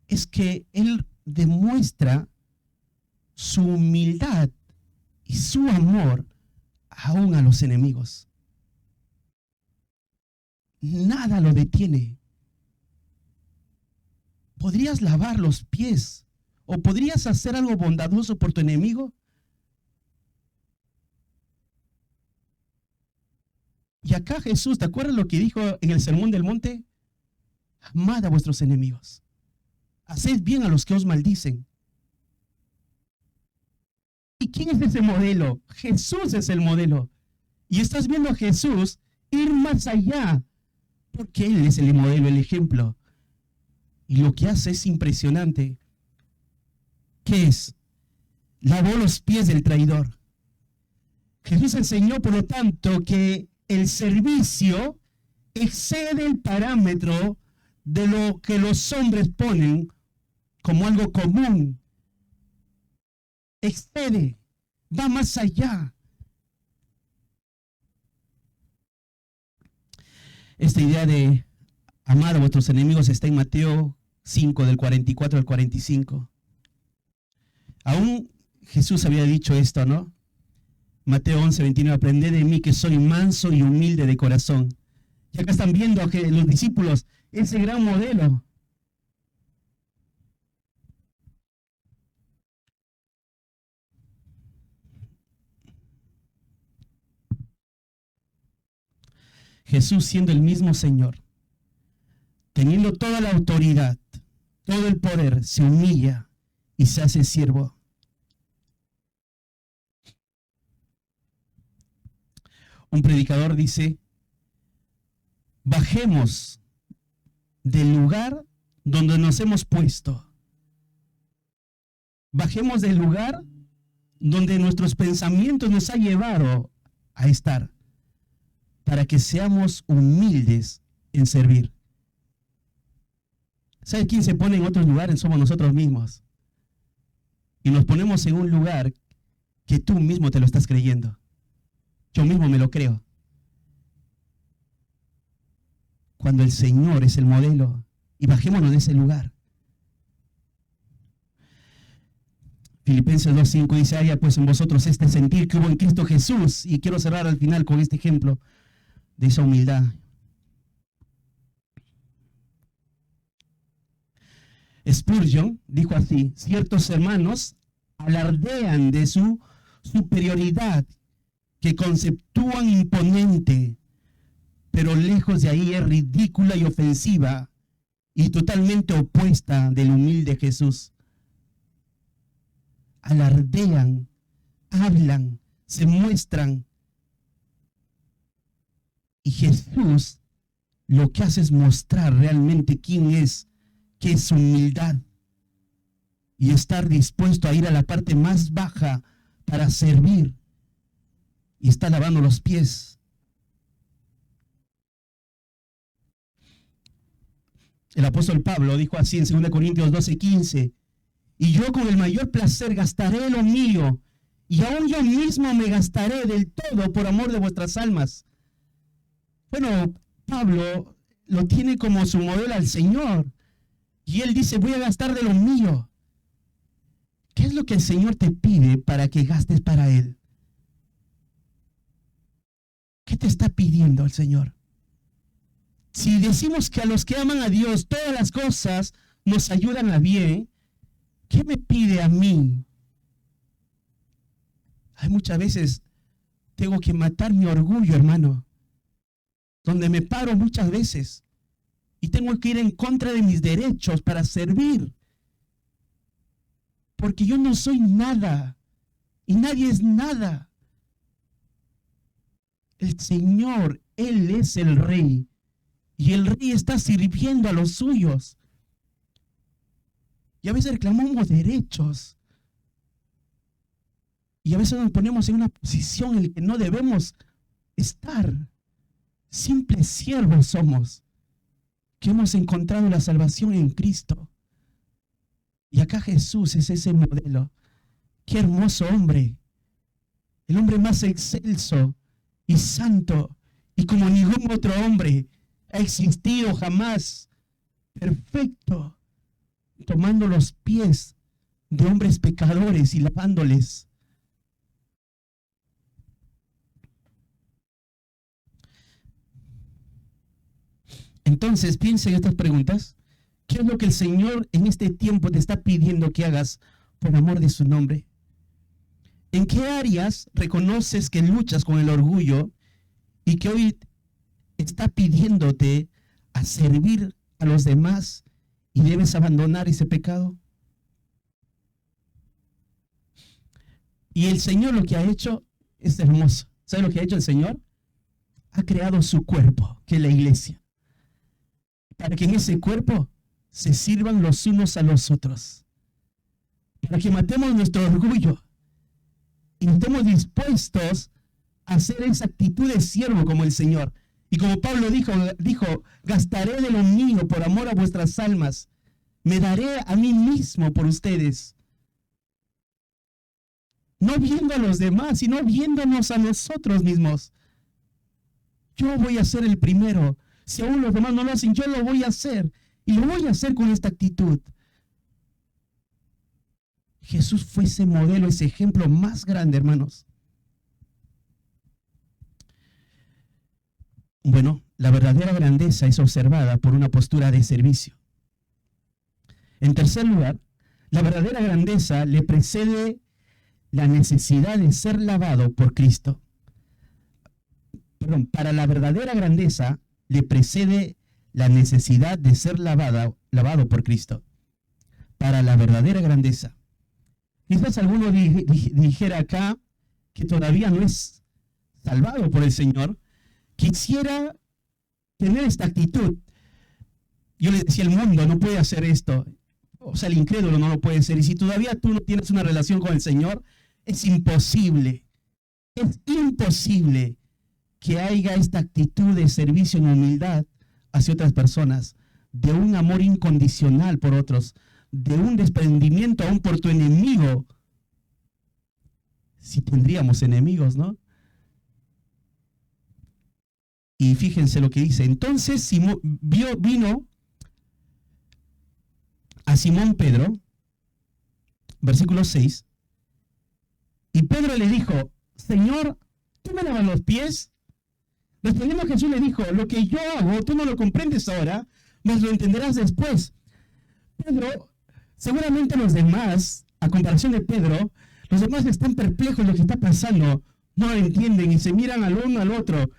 es que Él demuestra su humildad y su amor aún a los enemigos. Nada lo detiene. ¿Podrías lavar los pies o podrías hacer algo bondadoso por tu enemigo? Y acá Jesús, ¿te acuerdas lo que dijo en el Sermón del Monte? Amad a vuestros enemigos. Haced bien a los que os maldicen. ¿Y quién es ese modelo? Jesús es el modelo. Y estás viendo a Jesús ir más allá, porque Él es el modelo, el ejemplo. Y lo que hace es impresionante. ¿Qué es? Lavó los pies del traidor. Jesús enseñó, por lo tanto, que el servicio excede el parámetro de lo que los hombres ponen como algo común. Excede, va más allá. Esta idea de amar a vuestros enemigos está en Mateo 5, del 44 al 45. Aún Jesús había dicho esto, ¿no? Mateo 11, 29, aprended de mí que soy manso y humilde de corazón. Y acá están viendo a que los discípulos, ese gran modelo. Jesús siendo el mismo Señor, teniendo toda la autoridad, todo el poder, se humilla y se hace siervo. Un predicador dice, bajemos del lugar donde nos hemos puesto. Bajemos del lugar donde nuestros pensamientos nos han llevado a estar, para que seamos humildes en servir. ¿Sabe quién se pone en otros lugares? Somos nosotros mismos. Y nos ponemos en un lugar que tú mismo te lo estás creyendo. Yo mismo me lo creo. Cuando el Señor es el modelo, y bajémonos de ese lugar. Filipenses 2:5 dice, haya pues en vosotros este sentir que hubo en Cristo Jesús. Y quiero cerrar al final con este ejemplo de esa humildad. Spurgeon dijo así, ciertos hermanos alardean de su superioridad, que conceptúan imponente, pero lejos de ahí es ridícula y ofensiva y totalmente opuesta del humilde Jesús. Alardean, hablan, se muestran. Y Jesús lo que hace es mostrar realmente quién es, qué es humildad. Y estar dispuesto a ir a la parte más baja para servir. Y está lavando los pies. El apóstol Pablo dijo así en 2 Corintios 12:15, y yo con el mayor placer gastaré lo mío, y aún yo mismo me gastaré del todo por amor de vuestras almas. Bueno, Pablo lo tiene como su modelo al Señor, y él dice, voy a gastar de lo mío. ¿Qué es lo que el Señor te pide para que gastes para Él? ¿Qué te está pidiendo el Señor? Si decimos que a los que aman a Dios todas las cosas nos ayudan a bien, ¿qué me pide a mí? Hay muchas veces tengo que matar mi orgullo, hermano, donde me paro muchas veces y tengo que ir en contra de mis derechos para servir, porque yo no soy nada y nadie es nada. El Señor, Él es el Rey. Y el Rey está sirviendo a los suyos. Y a veces reclamamos derechos. Y a veces nos ponemos en una posición en la que no debemos estar. Simples siervos somos, que hemos encontrado la salvación en Cristo. Y acá Jesús es ese modelo. Qué hermoso hombre. El hombre más excelso y santo, y como ningún otro hombre ha existido jamás. Perfecto. Tomando los pies de hombres pecadores y lavándoles. Entonces, piensa en estas preguntas. ¿Qué es lo que el Señor en este tiempo te está pidiendo que hagas por amor de su nombre? ¿En qué áreas reconoces que luchas con el orgullo y que hoy está pidiéndote a servir a los demás y debes abandonar ese pecado? Y el Señor lo que ha hecho es hermoso. ¿Sabe lo que ha hecho el Señor? Ha creado su cuerpo, que es la iglesia, para que en ese cuerpo se sirvan los unos a los otros, para que matemos nuestro orgullo y estemos dispuestos a hacer esa actitud de siervo como el Señor. Y como Pablo dijo, gastaré de lo mío por amor a vuestras almas, me daré a mí mismo por ustedes. No viendo a los demás, sino viéndonos a nosotros mismos. Yo voy a ser el primero. Si aún los demás no lo hacen, yo lo voy a hacer. Y lo voy a hacer con esta actitud. Jesús fue ese modelo, ese ejemplo más grande, hermanos. Bueno, la verdadera grandeza es observada por una postura de servicio. En tercer lugar, la verdadera grandeza le precede la necesidad de ser lavado por Cristo. Para la verdadera grandeza le precede la necesidad de ser lavado por Cristo. Para la verdadera grandeza. Quizás alguno dijera acá que todavía no es salvado por el Señor. Quisiera tener esta actitud. Yo le decía, el mundo no puede hacer esto. O sea, el incrédulo no lo puede hacer. Y si todavía tú no tienes una relación con el Señor, es imposible. Es imposible que haya esta actitud de servicio en humildad hacia otras personas, de un amor incondicional por otros, de un desprendimiento aún por tu enemigo. Si tendríamos enemigos, ¿no? Y fíjense lo que dice. Entonces vino a Simón Pedro, versículo 6, y Pedro le dijo, Señor, ¿tú me lavas los pies? Respondiendo Jesús le dijo, lo que yo hago, tú no lo comprendes ahora, mas lo entenderás después. Pedro, seguramente los demás, a comparación de Pedro, los demás están perplejos de lo que está pasando, no lo entienden y se miran al uno al otro.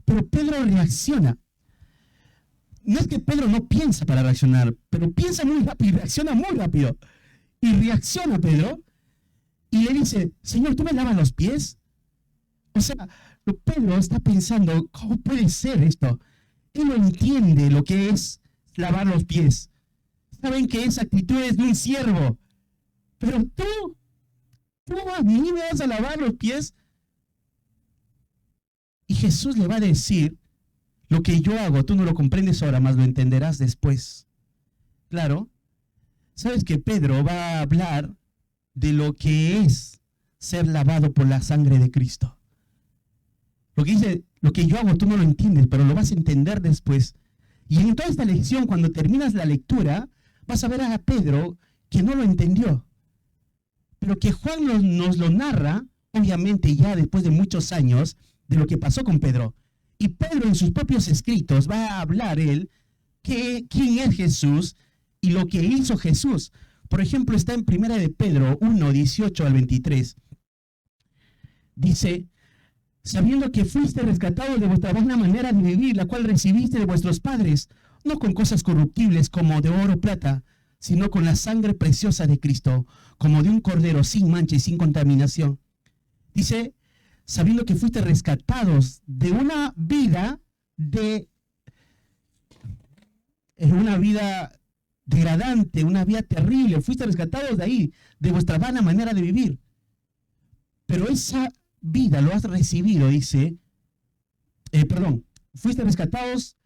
Pero Pedro reacciona. No es que Pedro no piensa para reaccionar, pero piensa muy rápido y reacciona muy rápido. Y reacciona Pedro y le dice, Señor, ¿tú me lavas los pies? O sea, Pedro está pensando, ¿cómo puede ser esto? Él no entiende lo que es lavar los pies. Saben que esa actitud es de un siervo. Pero tú a mí me vas a lavar los pies. Y Jesús le va a decir, lo que yo hago, tú no lo comprendes ahora, mas lo entenderás después. Claro, sabes que Pedro va a hablar de lo que es ser lavado por la sangre de Cristo. Lo que dice, lo que yo hago, tú no lo entiendes, pero lo vas a entender después. Y en toda esta lección, cuando terminas la lectura, vas a ver a Pedro que no lo entendió. Pero que Juan nos lo narra, obviamente ya después de muchos años, de lo que pasó con Pedro. Y Pedro en sus propios escritos va a hablar él quién es Jesús y lo que hizo Jesús. Por ejemplo, está en 1 de Pedro 1, 18 al 23. Dice, sabiendo que fuiste rescatados de vuestra vana manera de vivir, la cual recibiste de vuestros padres, no con cosas corruptibles como de oro o plata, sino con la sangre preciosa de Cristo, como de un cordero sin mancha y sin contaminación. Dice, sabiendo que fuiste rescatados de una vida degradante, una vida terrible, fuiste rescatados de ahí, de vuestra vana manera de vivir. pero esa vida lo has recibido, dice, fuiste rescatados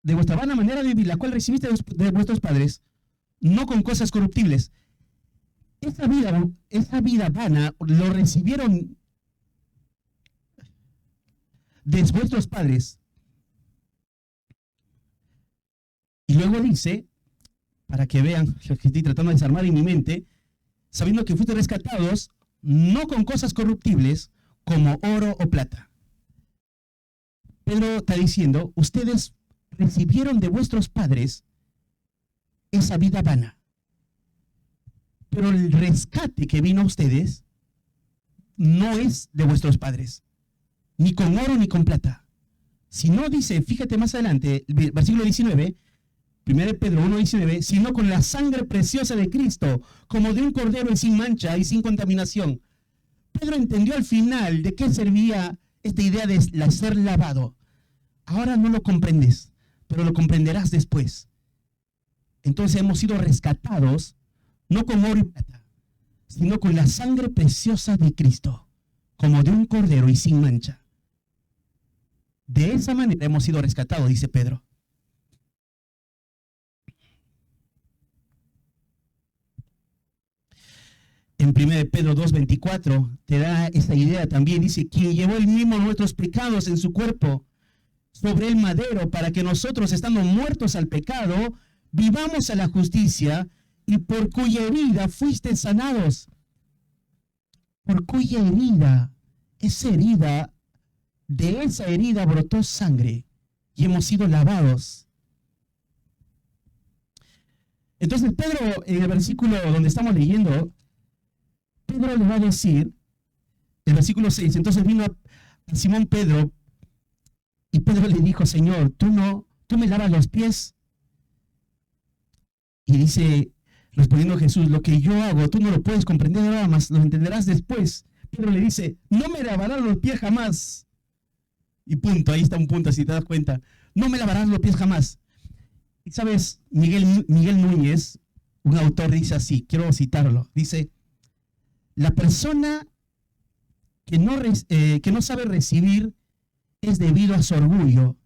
de vuestra vana manera de vivir, la cual recibiste de vuestros padres, no con cosas corruptibles. Esa vida vana lo recibieron de vuestros padres. Y luego dice, para que vean lo que estoy tratando de desarmar en mi mente, sabiendo que fuiste rescatados, no con cosas corruptibles, como oro o plata. Pedro está diciendo, ustedes recibieron de vuestros padres esa vida vana. Pero el rescate que vino a ustedes no es de vuestros padres, ni con oro ni con plata. Si no dice, fíjate más adelante, versículo 19, 1 Pedro 1:19, sino con la sangre preciosa de Cristo, como de un cordero y sin mancha y sin contaminación. Pedro entendió al final de qué servía esta idea de ser lavado. Ahora no lo comprendes, pero lo comprenderás después. Entonces hemos sido rescatados, no con oro y plata, sino con la sangre preciosa de Cristo, como de un cordero y sin mancha. De esa manera hemos sido rescatados, dice Pedro. En 1 Pedro 2:24 te da esta idea también. Dice, quien llevó él mismo nuestros pecados en su cuerpo sobre el madero, para que nosotros, estando muertos al pecado, vivamos a la justicia, y por cuya herida fuiste sanados. Por cuya herida, de esa herida brotó sangre, y hemos sido lavados. Entonces Pedro, en el versículo donde estamos leyendo, Pedro le va a decir, el versículo 6, entonces vino a Simón Pedro, y Pedro le dijo, Señor, ¿tú me lavas los pies? Y dice, respondiendo Jesús, lo que yo hago, tú no lo puedes comprender ahora, más lo entenderás después. Pedro le dice, no me lavarás los pies jamás. Y punto, ahí está un punto, si te das cuenta. No me lavarás los pies jamás. Y sabes, Miguel Núñez, un autor, dice así, quiero citarlo, dice, la persona que no sabe recibir es debido a su orgullo,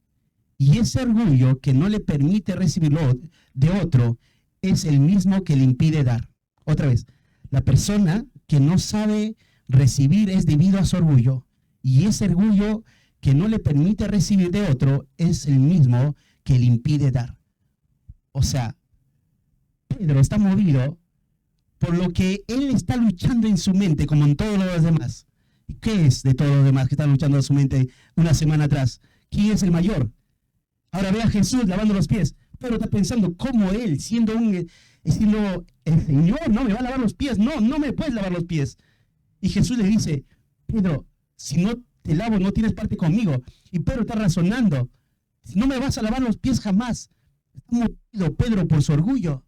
y ese orgullo que no le permite recibirlo de otro es el mismo que le impide dar. Otra vez, la persona que no sabe recibir es debido a su orgullo, y ese orgullo que no le permite recibir de otro es el mismo que le impide dar. O sea, Pedro está movido por lo que él está luchando en su mente, como en todos los demás. ¿Qué es de todos los demás que están luchando en su mente una semana atrás? ¿Quién es el mayor? Ahora ve a Jesús lavando los pies. Pedro está pensando, ¿cómo él, siendo el Señor, no me va a lavar los pies? No me puedes lavar los pies. Y Jesús le dice, Pedro, si no te lavo, no tienes parte conmigo. Y Pedro está razonando, no me vas a lavar los pies jamás. Está movido Pedro por su orgullo.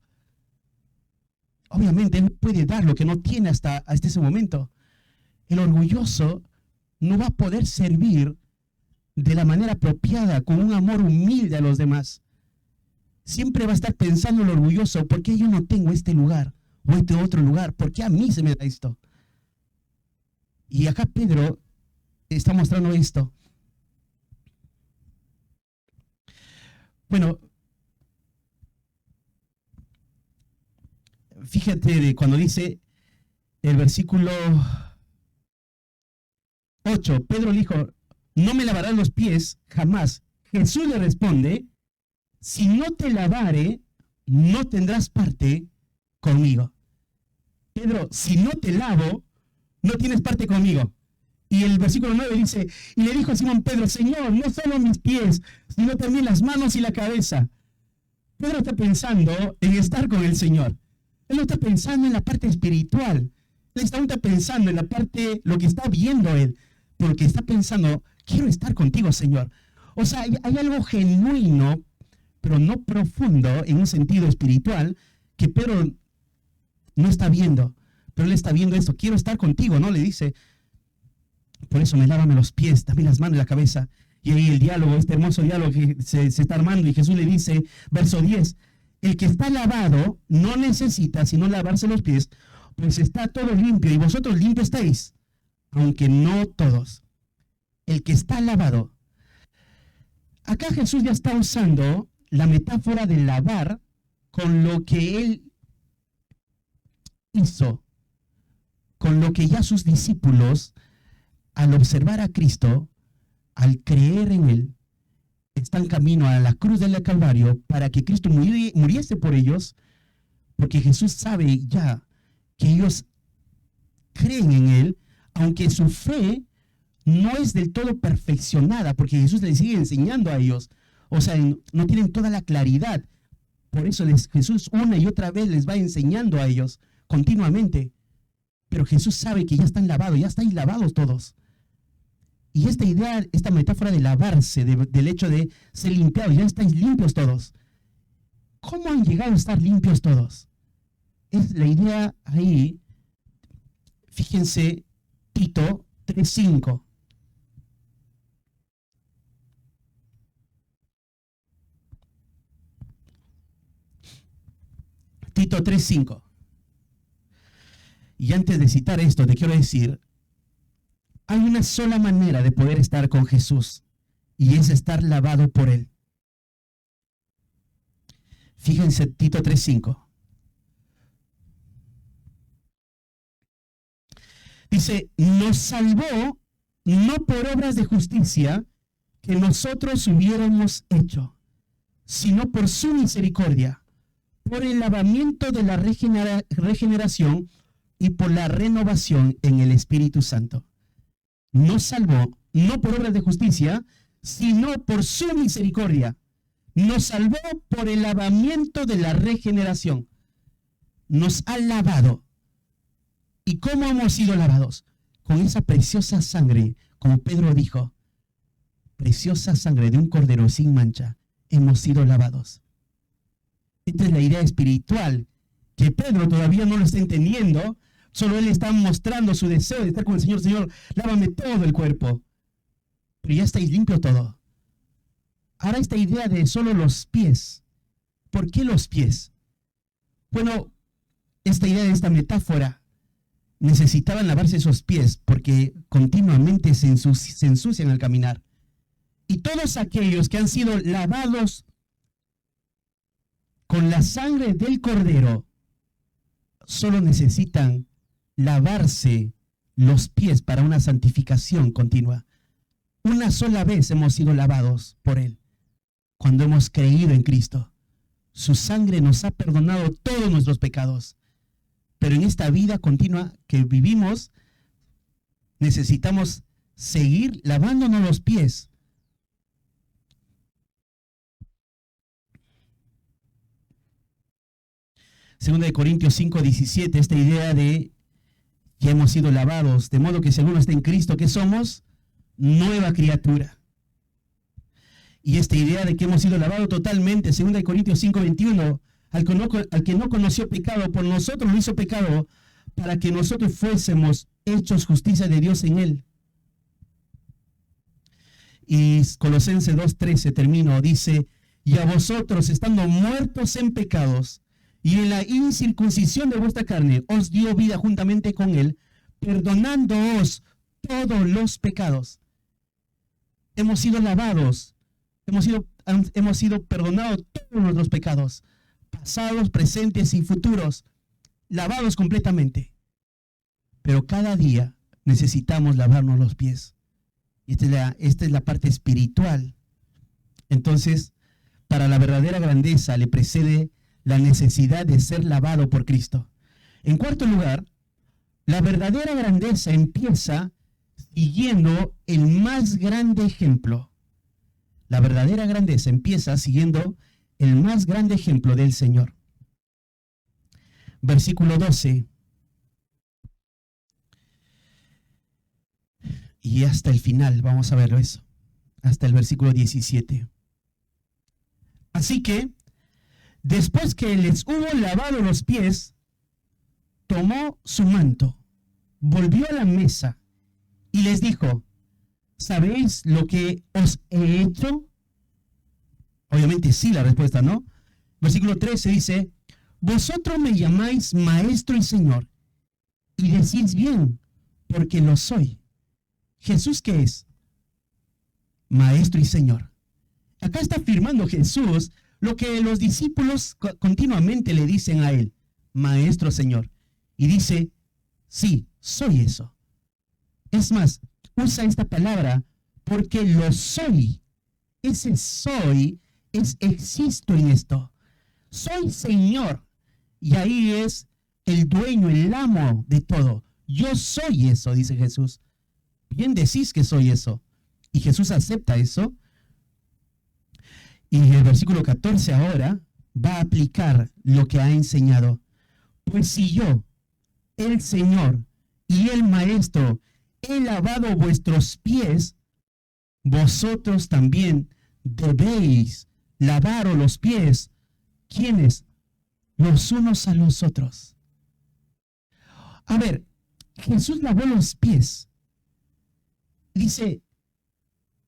Obviamente él no puede dar lo que no tiene hasta ese momento. El orgulloso no va a poder servir de la manera apropiada, con un amor humilde a los demás. Siempre va a estar pensando el orgulloso, ¿por qué yo no tengo este lugar o este otro lugar? ¿Por qué a mí se me da esto? Y acá Pedro está mostrando esto. Bueno, fíjate cuando dice el versículo 8, Pedro le dijo, no me lavarás los pies jamás. Jesús le responde, si no te lavare, no tendrás parte conmigo. Pedro, si no te lavo, no tienes parte conmigo. Y el versículo 9 dice, y le dijo a Simón Pedro, Señor, no solo mis pies, sino también las manos y la cabeza. Pedro está pensando en estar con el Señor. Él no está pensando en la parte espiritual. Él está pensando en la parte, lo que está viendo él. Porque está pensando, quiero estar contigo, Señor. O sea, hay algo genuino, pero no profundo en un sentido espiritual, que Pedro no está viendo. Pero él está viendo esto, quiero estar contigo, ¿no? Le dice, por eso lávame los pies, dame las manos y la cabeza. Y ahí el diálogo, este hermoso diálogo que se está armando, y Jesús le dice, verso 10, el que está lavado no necesita sino lavarse los pies, pues está todo limpio y vosotros limpios estáis, aunque no todos. El que está lavado. Acá Jesús ya está usando la metáfora de lavar con lo que él hizo, con lo que ya sus discípulos, al observar a Cristo, al creer en él, están camino a la cruz del Calvario para que Cristo muriese por ellos, porque Jesús sabe ya que ellos creen en él, aunque su fe no es del todo perfeccionada, porque Jesús les sigue enseñando a ellos. O sea, no tienen toda la claridad. Por eso Jesús una y otra vez les va enseñando a ellos continuamente. Pero Jesús sabe que ya están lavados, ya estáis lavados todos. Y esta idea, esta metáfora de lavarse, del hecho de ser limpiados, ya estáis limpios todos. ¿Cómo han llegado a estar limpios todos? Es la idea ahí. Fíjense, Tito 3:5. Tito 3:5. Y antes de citar esto, te quiero decir, hay una sola manera de poder estar con Jesús, y es estar lavado por Él. Fíjense, Tito 3:5. Dice, nos salvó no por obras de justicia que nosotros hubiéramos hecho, sino por su misericordia, por el lavamiento de la regeneración y por la renovación en el Espíritu Santo. Nos salvó no por obras de justicia, sino por su misericordia. Nos salvó por el lavamiento de la regeneración. Nos ha lavado. ¿Y cómo hemos sido lavados? Con esa preciosa sangre, como Pedro dijo, preciosa sangre de un cordero sin mancha, hemos sido lavados. Esta es la idea espiritual, que Pedro todavía no lo está entendiendo, solo él está mostrando su deseo de estar con el Señor. Señor, lávame todo el cuerpo. Pero ya estáis limpios todo. Ahora esta idea de solo los pies. ¿Por qué los pies? Bueno, esta idea de esta metáfora, necesitaban lavarse esos pies porque continuamente se ensucian al caminar. Y todos aquellos que han sido lavados con la sangre del cordero, solo necesitan lavarse los pies para una santificación continua. Una sola vez hemos sido lavados por Él, cuando hemos creído en Cristo. Su sangre nos ha perdonado todos nuestros pecados. Pero en esta vida continua que vivimos, necesitamos seguir lavándonos los pies. Segunda de Corintios 5:17, esta idea de que hemos sido lavados, de modo que si alguno está en Cristo, ¿qué somos? Nueva criatura. Y esta idea de que hemos sido lavados totalmente, segunda de Corintios 5:21, al que no conoció pecado, por nosotros lo hizo pecado, para que nosotros fuésemos hechos justicia de Dios en él. Y Colosenses 2:13 termino, dice, y a vosotros, estando muertos en pecados, y en la incircuncisión de vuestra carne, os dio vida juntamente con él, perdonándoos todos los pecados. Hemos sido lavados, hemos sido perdonados todos nuestros pecados, pasados, presentes y futuros, lavados completamente. Pero cada día necesitamos lavarnos los pies. Esta es la parte espiritual. Entonces, para la verdadera grandeza le precede la necesidad de ser lavado por Cristo. En cuarto lugar, la verdadera grandeza empieza siguiendo el más grande ejemplo. La verdadera grandeza empieza siguiendo el más grande ejemplo del Señor. Versículo 12. Y hasta el final, vamos a verlo eso. Hasta el versículo 17. Así que, después que les hubo lavado los pies, tomó su manto, volvió a la mesa y les dijo, ¿sabéis lo que os he hecho? Obviamente sí, la respuesta, ¿no? Versículo 13 dice, vosotros me llamáis maestro y señor, Y decís bien, porque lo soy. ¿Jesús qué es? Maestro y Señor. Acá está afirmando Jesús lo que los discípulos continuamente le dicen a él, Maestro, Señor. Y dice, sí, soy eso. Es más, usa esta palabra porque lo soy. Ese soy es existo en esto. Soy Señor. Y ahí es el dueño, el amo de todo. Yo soy eso, dice Jesús. Bien decís que soy eso. Y Jesús acepta eso. Y el versículo 14 ahora va a aplicar lo que ha enseñado. Pues si yo, el Señor y el Maestro, he lavado vuestros pies, vosotros también debéis lavaros los pies. ¿Quiénes? Los unos a los otros. A ver, Jesús lavó los pies. Dice,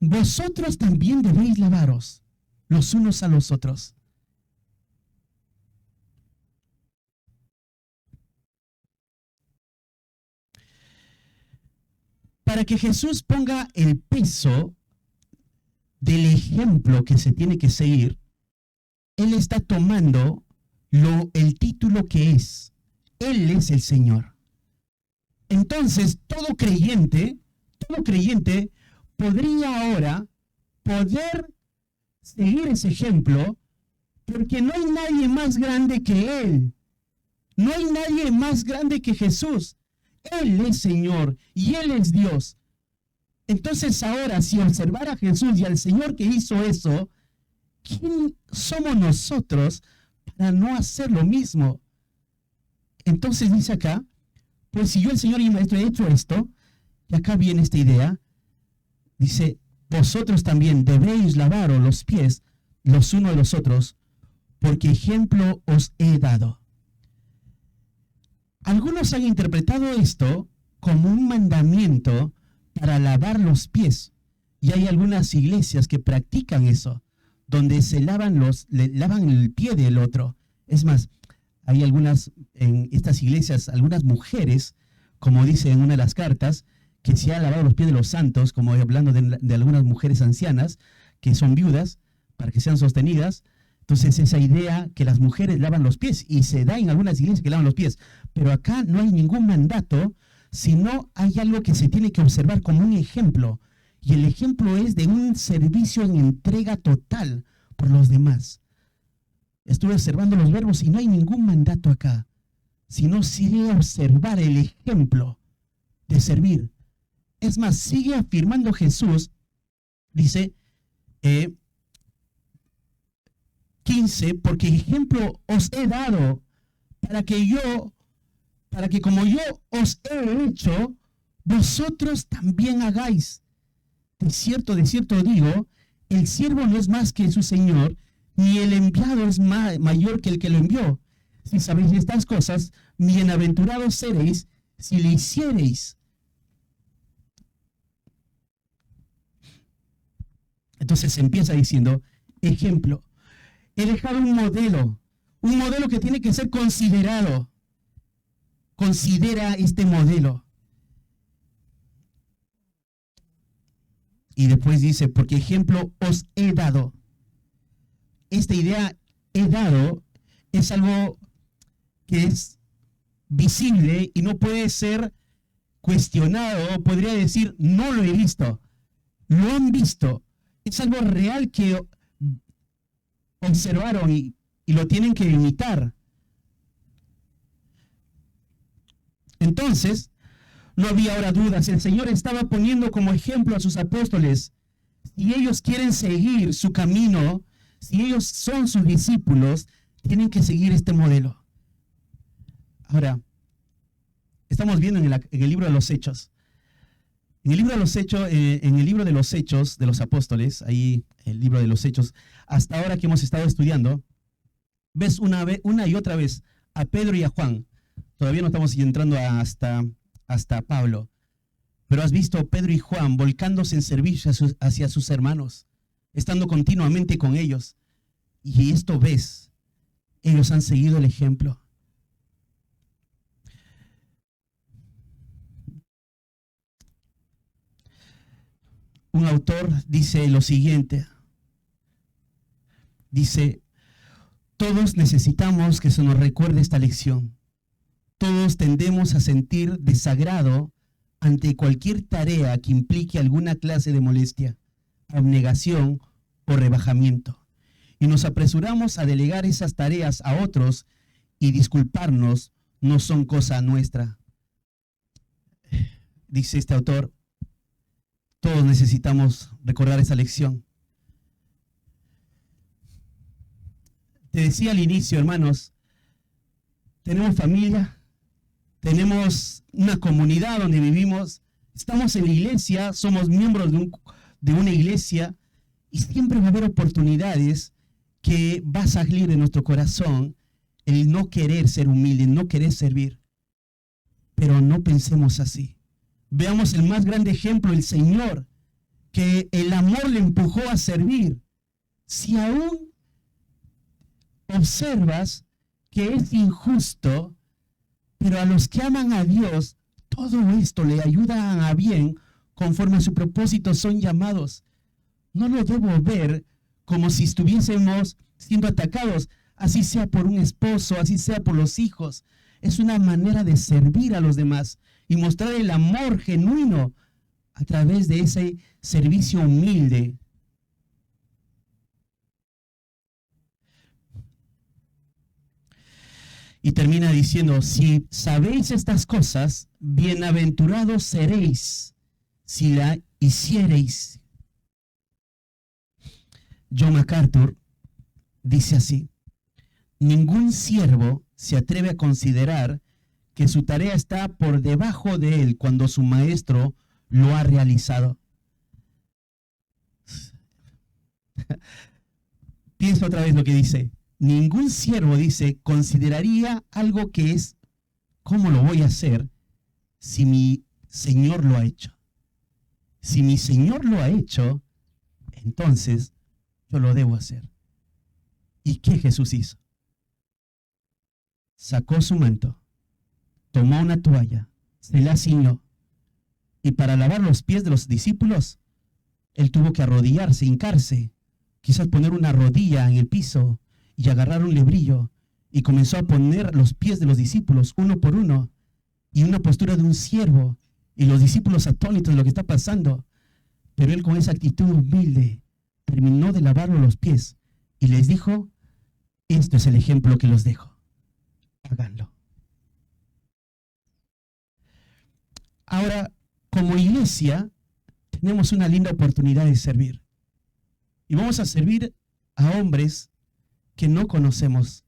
vosotros también debéis lavaros los unos a los otros. Para que Jesús ponga el peso del ejemplo que se tiene que seguir, Él está tomando el título que es. Él es el Señor. Entonces, todo creyente podría ahora poder seguir ese ejemplo, porque no hay nadie más grande que Él. No hay nadie más grande que Jesús. Él es Señor y Él es Dios. Entonces ahora, si observar a Jesús y al Señor que hizo eso, ¿quién somos nosotros para no hacer lo mismo? Entonces dice acá, pues si yo, el Señor y el Maestro, he hecho esto, y acá viene esta idea, dice, vosotros también debéis lavaros los pies los unos de los otros, porque ejemplo os he dado. Algunos han interpretado esto como un mandamiento para lavar los pies, y hay algunas iglesias que practican eso, donde se lavan el pie del otro. Es más, hay algunas, en estas iglesias, algunas mujeres, como dice en una de las cartas, que se han lavado los pies de los santos, como hablando de algunas mujeres ancianas, que son viudas, para que sean sostenidas. Entonces, esa idea que las mujeres lavan los pies, y se da en algunas iglesias que lavan los pies, pero acá no hay ningún mandato, sino hay algo que se tiene que observar como un ejemplo, y el ejemplo es de un servicio en entrega total por los demás. Estuve observando los verbos y no hay ningún mandato acá, sino sigue observar el ejemplo de servir. Es más, sigue afirmando Jesús, dice 15, porque ejemplo os he dado para que como yo os he hecho, vosotros también hagáis. De cierto digo, el siervo no es más que su Señor, ni el enviado es mayor que el que lo envió. Si sabéis estas cosas, bienaventurados seréis si le hiciereis. Entonces empieza diciendo, ejemplo. He dejado un modelo que tiene que ser considerado. Considera este modelo. Y después dice, porque ejemplo os he dado. Esta idea, he dado, es algo que es visible y no puede ser cuestionado. Podría decir, no lo he visto. Lo han visto. Es algo real que observaron y lo tienen que imitar. Entonces, no había ahora dudas. El Señor estaba poniendo como ejemplo a sus apóstoles. Si ellos quieren seguir su camino, si ellos son sus discípulos, tienen que seguir este modelo. Ahora, estamos viendo en el libro de los Hechos. En el libro de los Hechos, de los apóstoles, ahí el libro de los Hechos, hasta ahora que hemos estado estudiando, ves una y otra vez a Pedro y a Juan. Todavía no estamos entrando hasta Pablo, pero has visto a Pedro y Juan volcándose en servicio hacia sus hermanos, estando continuamente con ellos. Y esto ves, ellos han seguido el ejemplo. un autor dice lo siguiente. Dice, todos necesitamos que se nos recuerde esta lección. Todos tendemos a sentir desagrado ante cualquier tarea que implique alguna clase de molestia, abnegación o rebajamiento. Y nos apresuramos a delegar esas tareas a otros y disculparnos no son cosa nuestra. Dice este autor, todos necesitamos recordar esa lección. Te decía al inicio, hermanos, tenemos familia, tenemos una comunidad donde vivimos, estamos en la iglesia, somos miembros de una iglesia y siempre va a haber oportunidades que va a salir de nuestro corazón el no querer ser humilde, el no querer servir. Pero no pensemos así. Veamos el más grande ejemplo, el Señor, que el amor le empujó a servir. Si aún observas que es injusto, pero a los que aman a Dios, todo esto le ayuda a bien, conforme a su propósito son llamados. No lo debo ver como si estuviésemos siendo atacados, así sea por un esposo, así sea por los hijos. Es una manera de servir a los demás y mostrar el amor genuino a través de ese servicio humilde. Y termina diciendo, si sabéis estas cosas, bienaventurados seréis si la hiciereis. John MacArthur dice así, ningún siervo se atreve a considerar que su tarea está por debajo de él cuando su maestro lo ha realizado. Piensa otra vez lo que dice. Ningún siervo, dice, consideraría algo que es, ¿cómo lo voy a hacer si mi Señor lo ha hecho? Si mi Señor lo ha hecho, entonces yo lo debo hacer. ¿Y qué Jesús hizo? Sacó su manto, tomó una toalla, se la ciñó, y para lavar los pies de los discípulos, él tuvo que arrodillarse, hincarse, quizás poner una rodilla en el piso y agarrar un lebrillo, y comenzó a poner los pies de los discípulos uno por uno, y una postura de un siervo, y los discípulos atónitos de lo que está pasando, pero él con esa actitud humilde terminó de lavarlo los pies y les dijo, esto es el ejemplo que los dejo, háganlo. Ahora, como iglesia, tenemos una linda oportunidad de servir. Y vamos a servir a hombres que no conocemos,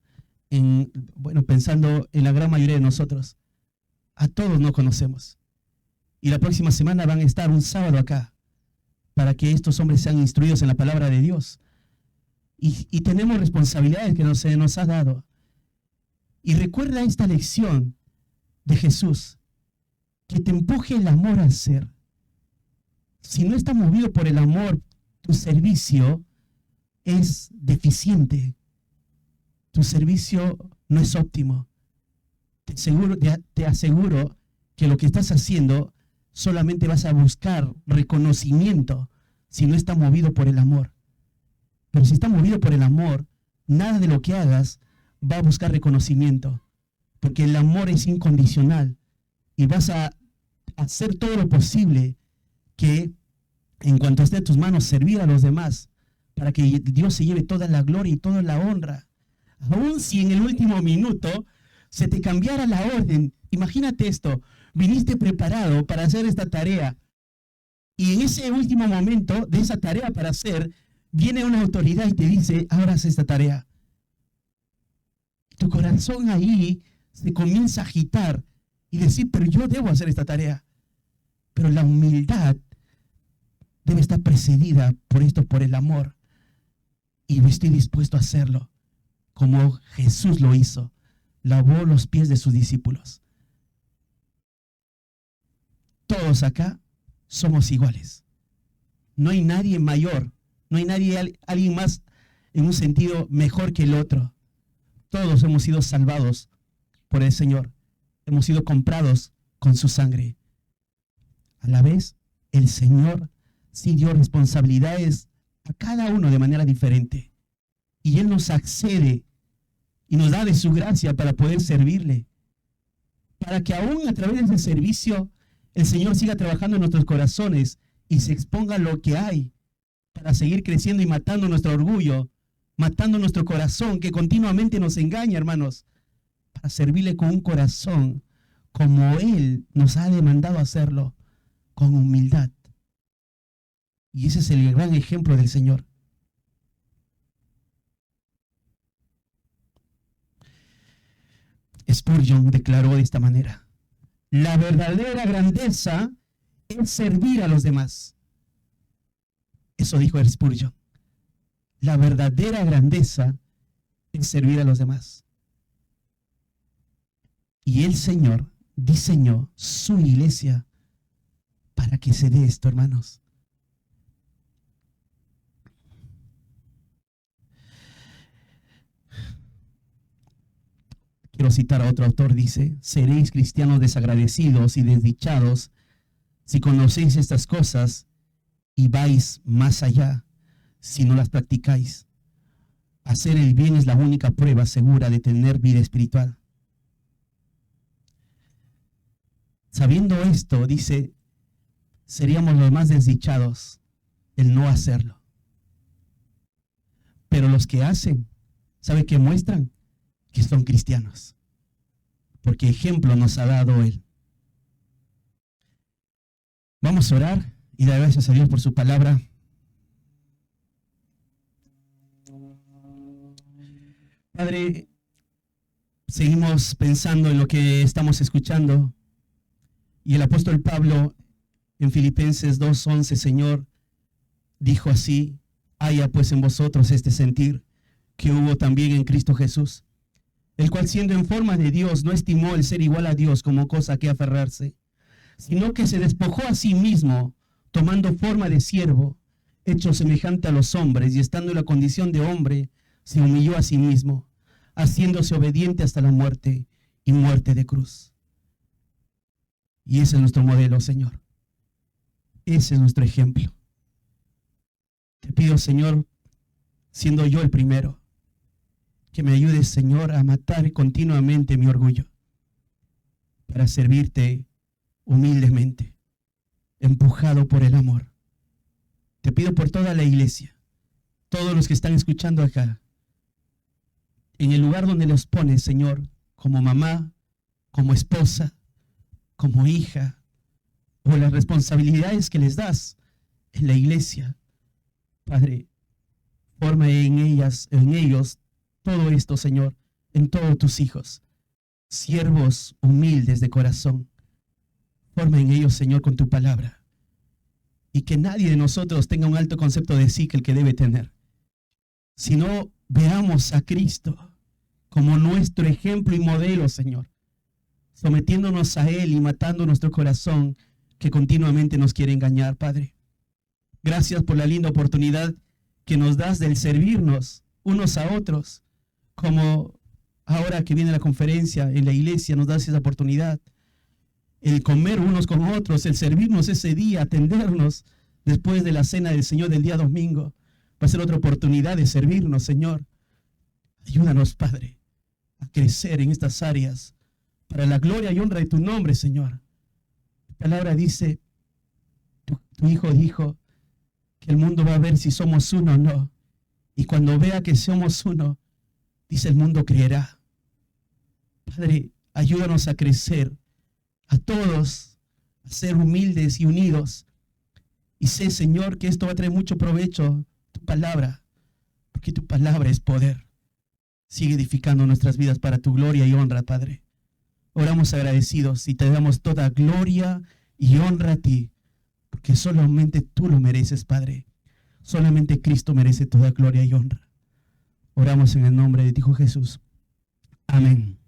pensando en la gran mayoría de nosotros. A todos no conocemos. Y la próxima semana van a estar un sábado acá, para que estos hombres sean instruidos en la palabra de Dios. Y tenemos responsabilidades que se nos ha dado. Y recuerda esta lección de Jesús, que te empuje el amor a hacer. Si no está movido por el amor, tu servicio es deficiente. Tu servicio no es óptimo. Te aseguro que lo que estás haciendo solamente vas a buscar reconocimiento si no está movido por el amor. Pero si está movido por el amor, nada de lo que hagas va a buscar reconocimiento, porque el amor es incondicional y vas a hacer todo lo posible que en cuanto esté en tus manos servir a los demás para que Dios se lleve toda la gloria y toda la honra. Aún si en el último minuto se te cambiara la orden, imagínate esto, viniste preparado para hacer esta tarea y en ese último momento de esa tarea para hacer, viene una autoridad y te dice, ahora haz esta tarea. Tu corazón ahí se comienza a agitar y decir, pero yo debo hacer esta tarea. Pero la humildad debe estar precedida por esto, por el amor. Y yo estoy dispuesto a hacerlo, como Jesús lo hizo. Lavó los pies de sus discípulos. Todos acá somos iguales. No hay nadie mayor, no hay alguien más en un sentido mejor que el otro. Todos hemos sido salvados por el Señor. Hemos sido comprados con su sangre. A la vez, el Señor sí dio responsabilidades a cada uno de manera diferente. Y Él nos accede y nos da de su gracia para poder servirle. Para que aún a través de ese servicio el Señor siga trabajando en nuestros corazones y se exponga lo que hay para seguir creciendo y matando nuestro orgullo, matando nuestro corazón que continuamente nos engaña, hermanos, para servirle con un corazón como Él nos ha demandado hacerlo, con humildad. Y ese es el gran ejemplo del Señor. Spurgeon declaró de esta manera: la verdadera grandeza es servir a los demás. Eso dijo Spurgeon. La verdadera grandeza es servir a los demás. Y el Señor diseñó su iglesia para que se dé esto, hermanos. Quiero citar a otro autor, dice: seréis cristianos desagradecidos y desdichados si conocéis estas cosas y vais más allá si no las practicáis. Hacer el bien es la única prueba segura de tener vida espiritual. Sabiendo esto, dice, seríamos los más desdichados el no hacerlo. Pero los que hacen, ¿sabe qué muestran? Que son cristianos, porque ejemplo nos ha dado Él. Vamos a orar y dar gracias a Dios por su palabra. Padre, seguimos pensando en lo que estamos escuchando, y el apóstol Pablo en Filipenses 2:11, Señor, dijo así: haya pues en vosotros este sentir que hubo también en Cristo Jesús, el cual siendo en forma de Dios no estimó el ser igual a Dios como cosa a que aferrarse, sino que se despojó a sí mismo, tomando forma de siervo, hecho semejante a los hombres, y estando en la condición de hombre, se humilló a sí mismo, haciéndose obediente hasta la muerte y muerte de cruz. Y ese es nuestro modelo, Señor. Ese es nuestro ejemplo. Te pido, Señor, siendo yo el primero, que me ayudes, Señor, a matar continuamente mi orgullo para servirte humildemente, empujado por el amor. Te pido por toda la iglesia, todos los que están escuchando acá, en el lugar donde los pones, Señor, como mamá, como esposa, como hija, o las responsabilidades que les das en la iglesia. Padre, forma en ellos todo esto, Señor, en todos tus hijos, siervos humildes de corazón. Forma en ellos, Señor, con tu palabra, y que nadie de nosotros tenga un alto concepto de sí que el que debe tener, sino veamos a Cristo como nuestro ejemplo y modelo, Señor, sometiéndonos a Él y matando nuestro corazón que continuamente nos quiere engañar, Padre. Gracias por la linda oportunidad que nos das del servirnos unos a otros, como ahora que viene la conferencia en la iglesia nos das esa oportunidad, el comer unos con otros, el servirnos ese día, atendernos después de la cena del Señor del día domingo. Va a ser otra oportunidad de servirnos, Señor. Ayúdanos, Padre, a crecer en estas áreas para la gloria y honra de tu nombre, Señor. Tu palabra dice, tu Hijo dijo que el mundo va a ver si somos uno o no. Y cuando vea que somos uno, dice, el mundo creerá. Padre, ayúdanos a crecer, a todos, a ser humildes y unidos. Y sé, Señor, que esto va a traer mucho provecho, tu palabra, porque tu palabra es poder. Sigue edificando nuestras vidas para tu gloria y honra, Padre. Oramos agradecidos y te damos toda gloria y honra a ti, porque solamente tú lo mereces, Padre. Solamente Cristo merece toda gloria y honra. Oramos en el nombre de tu Hijo Jesús. Amén.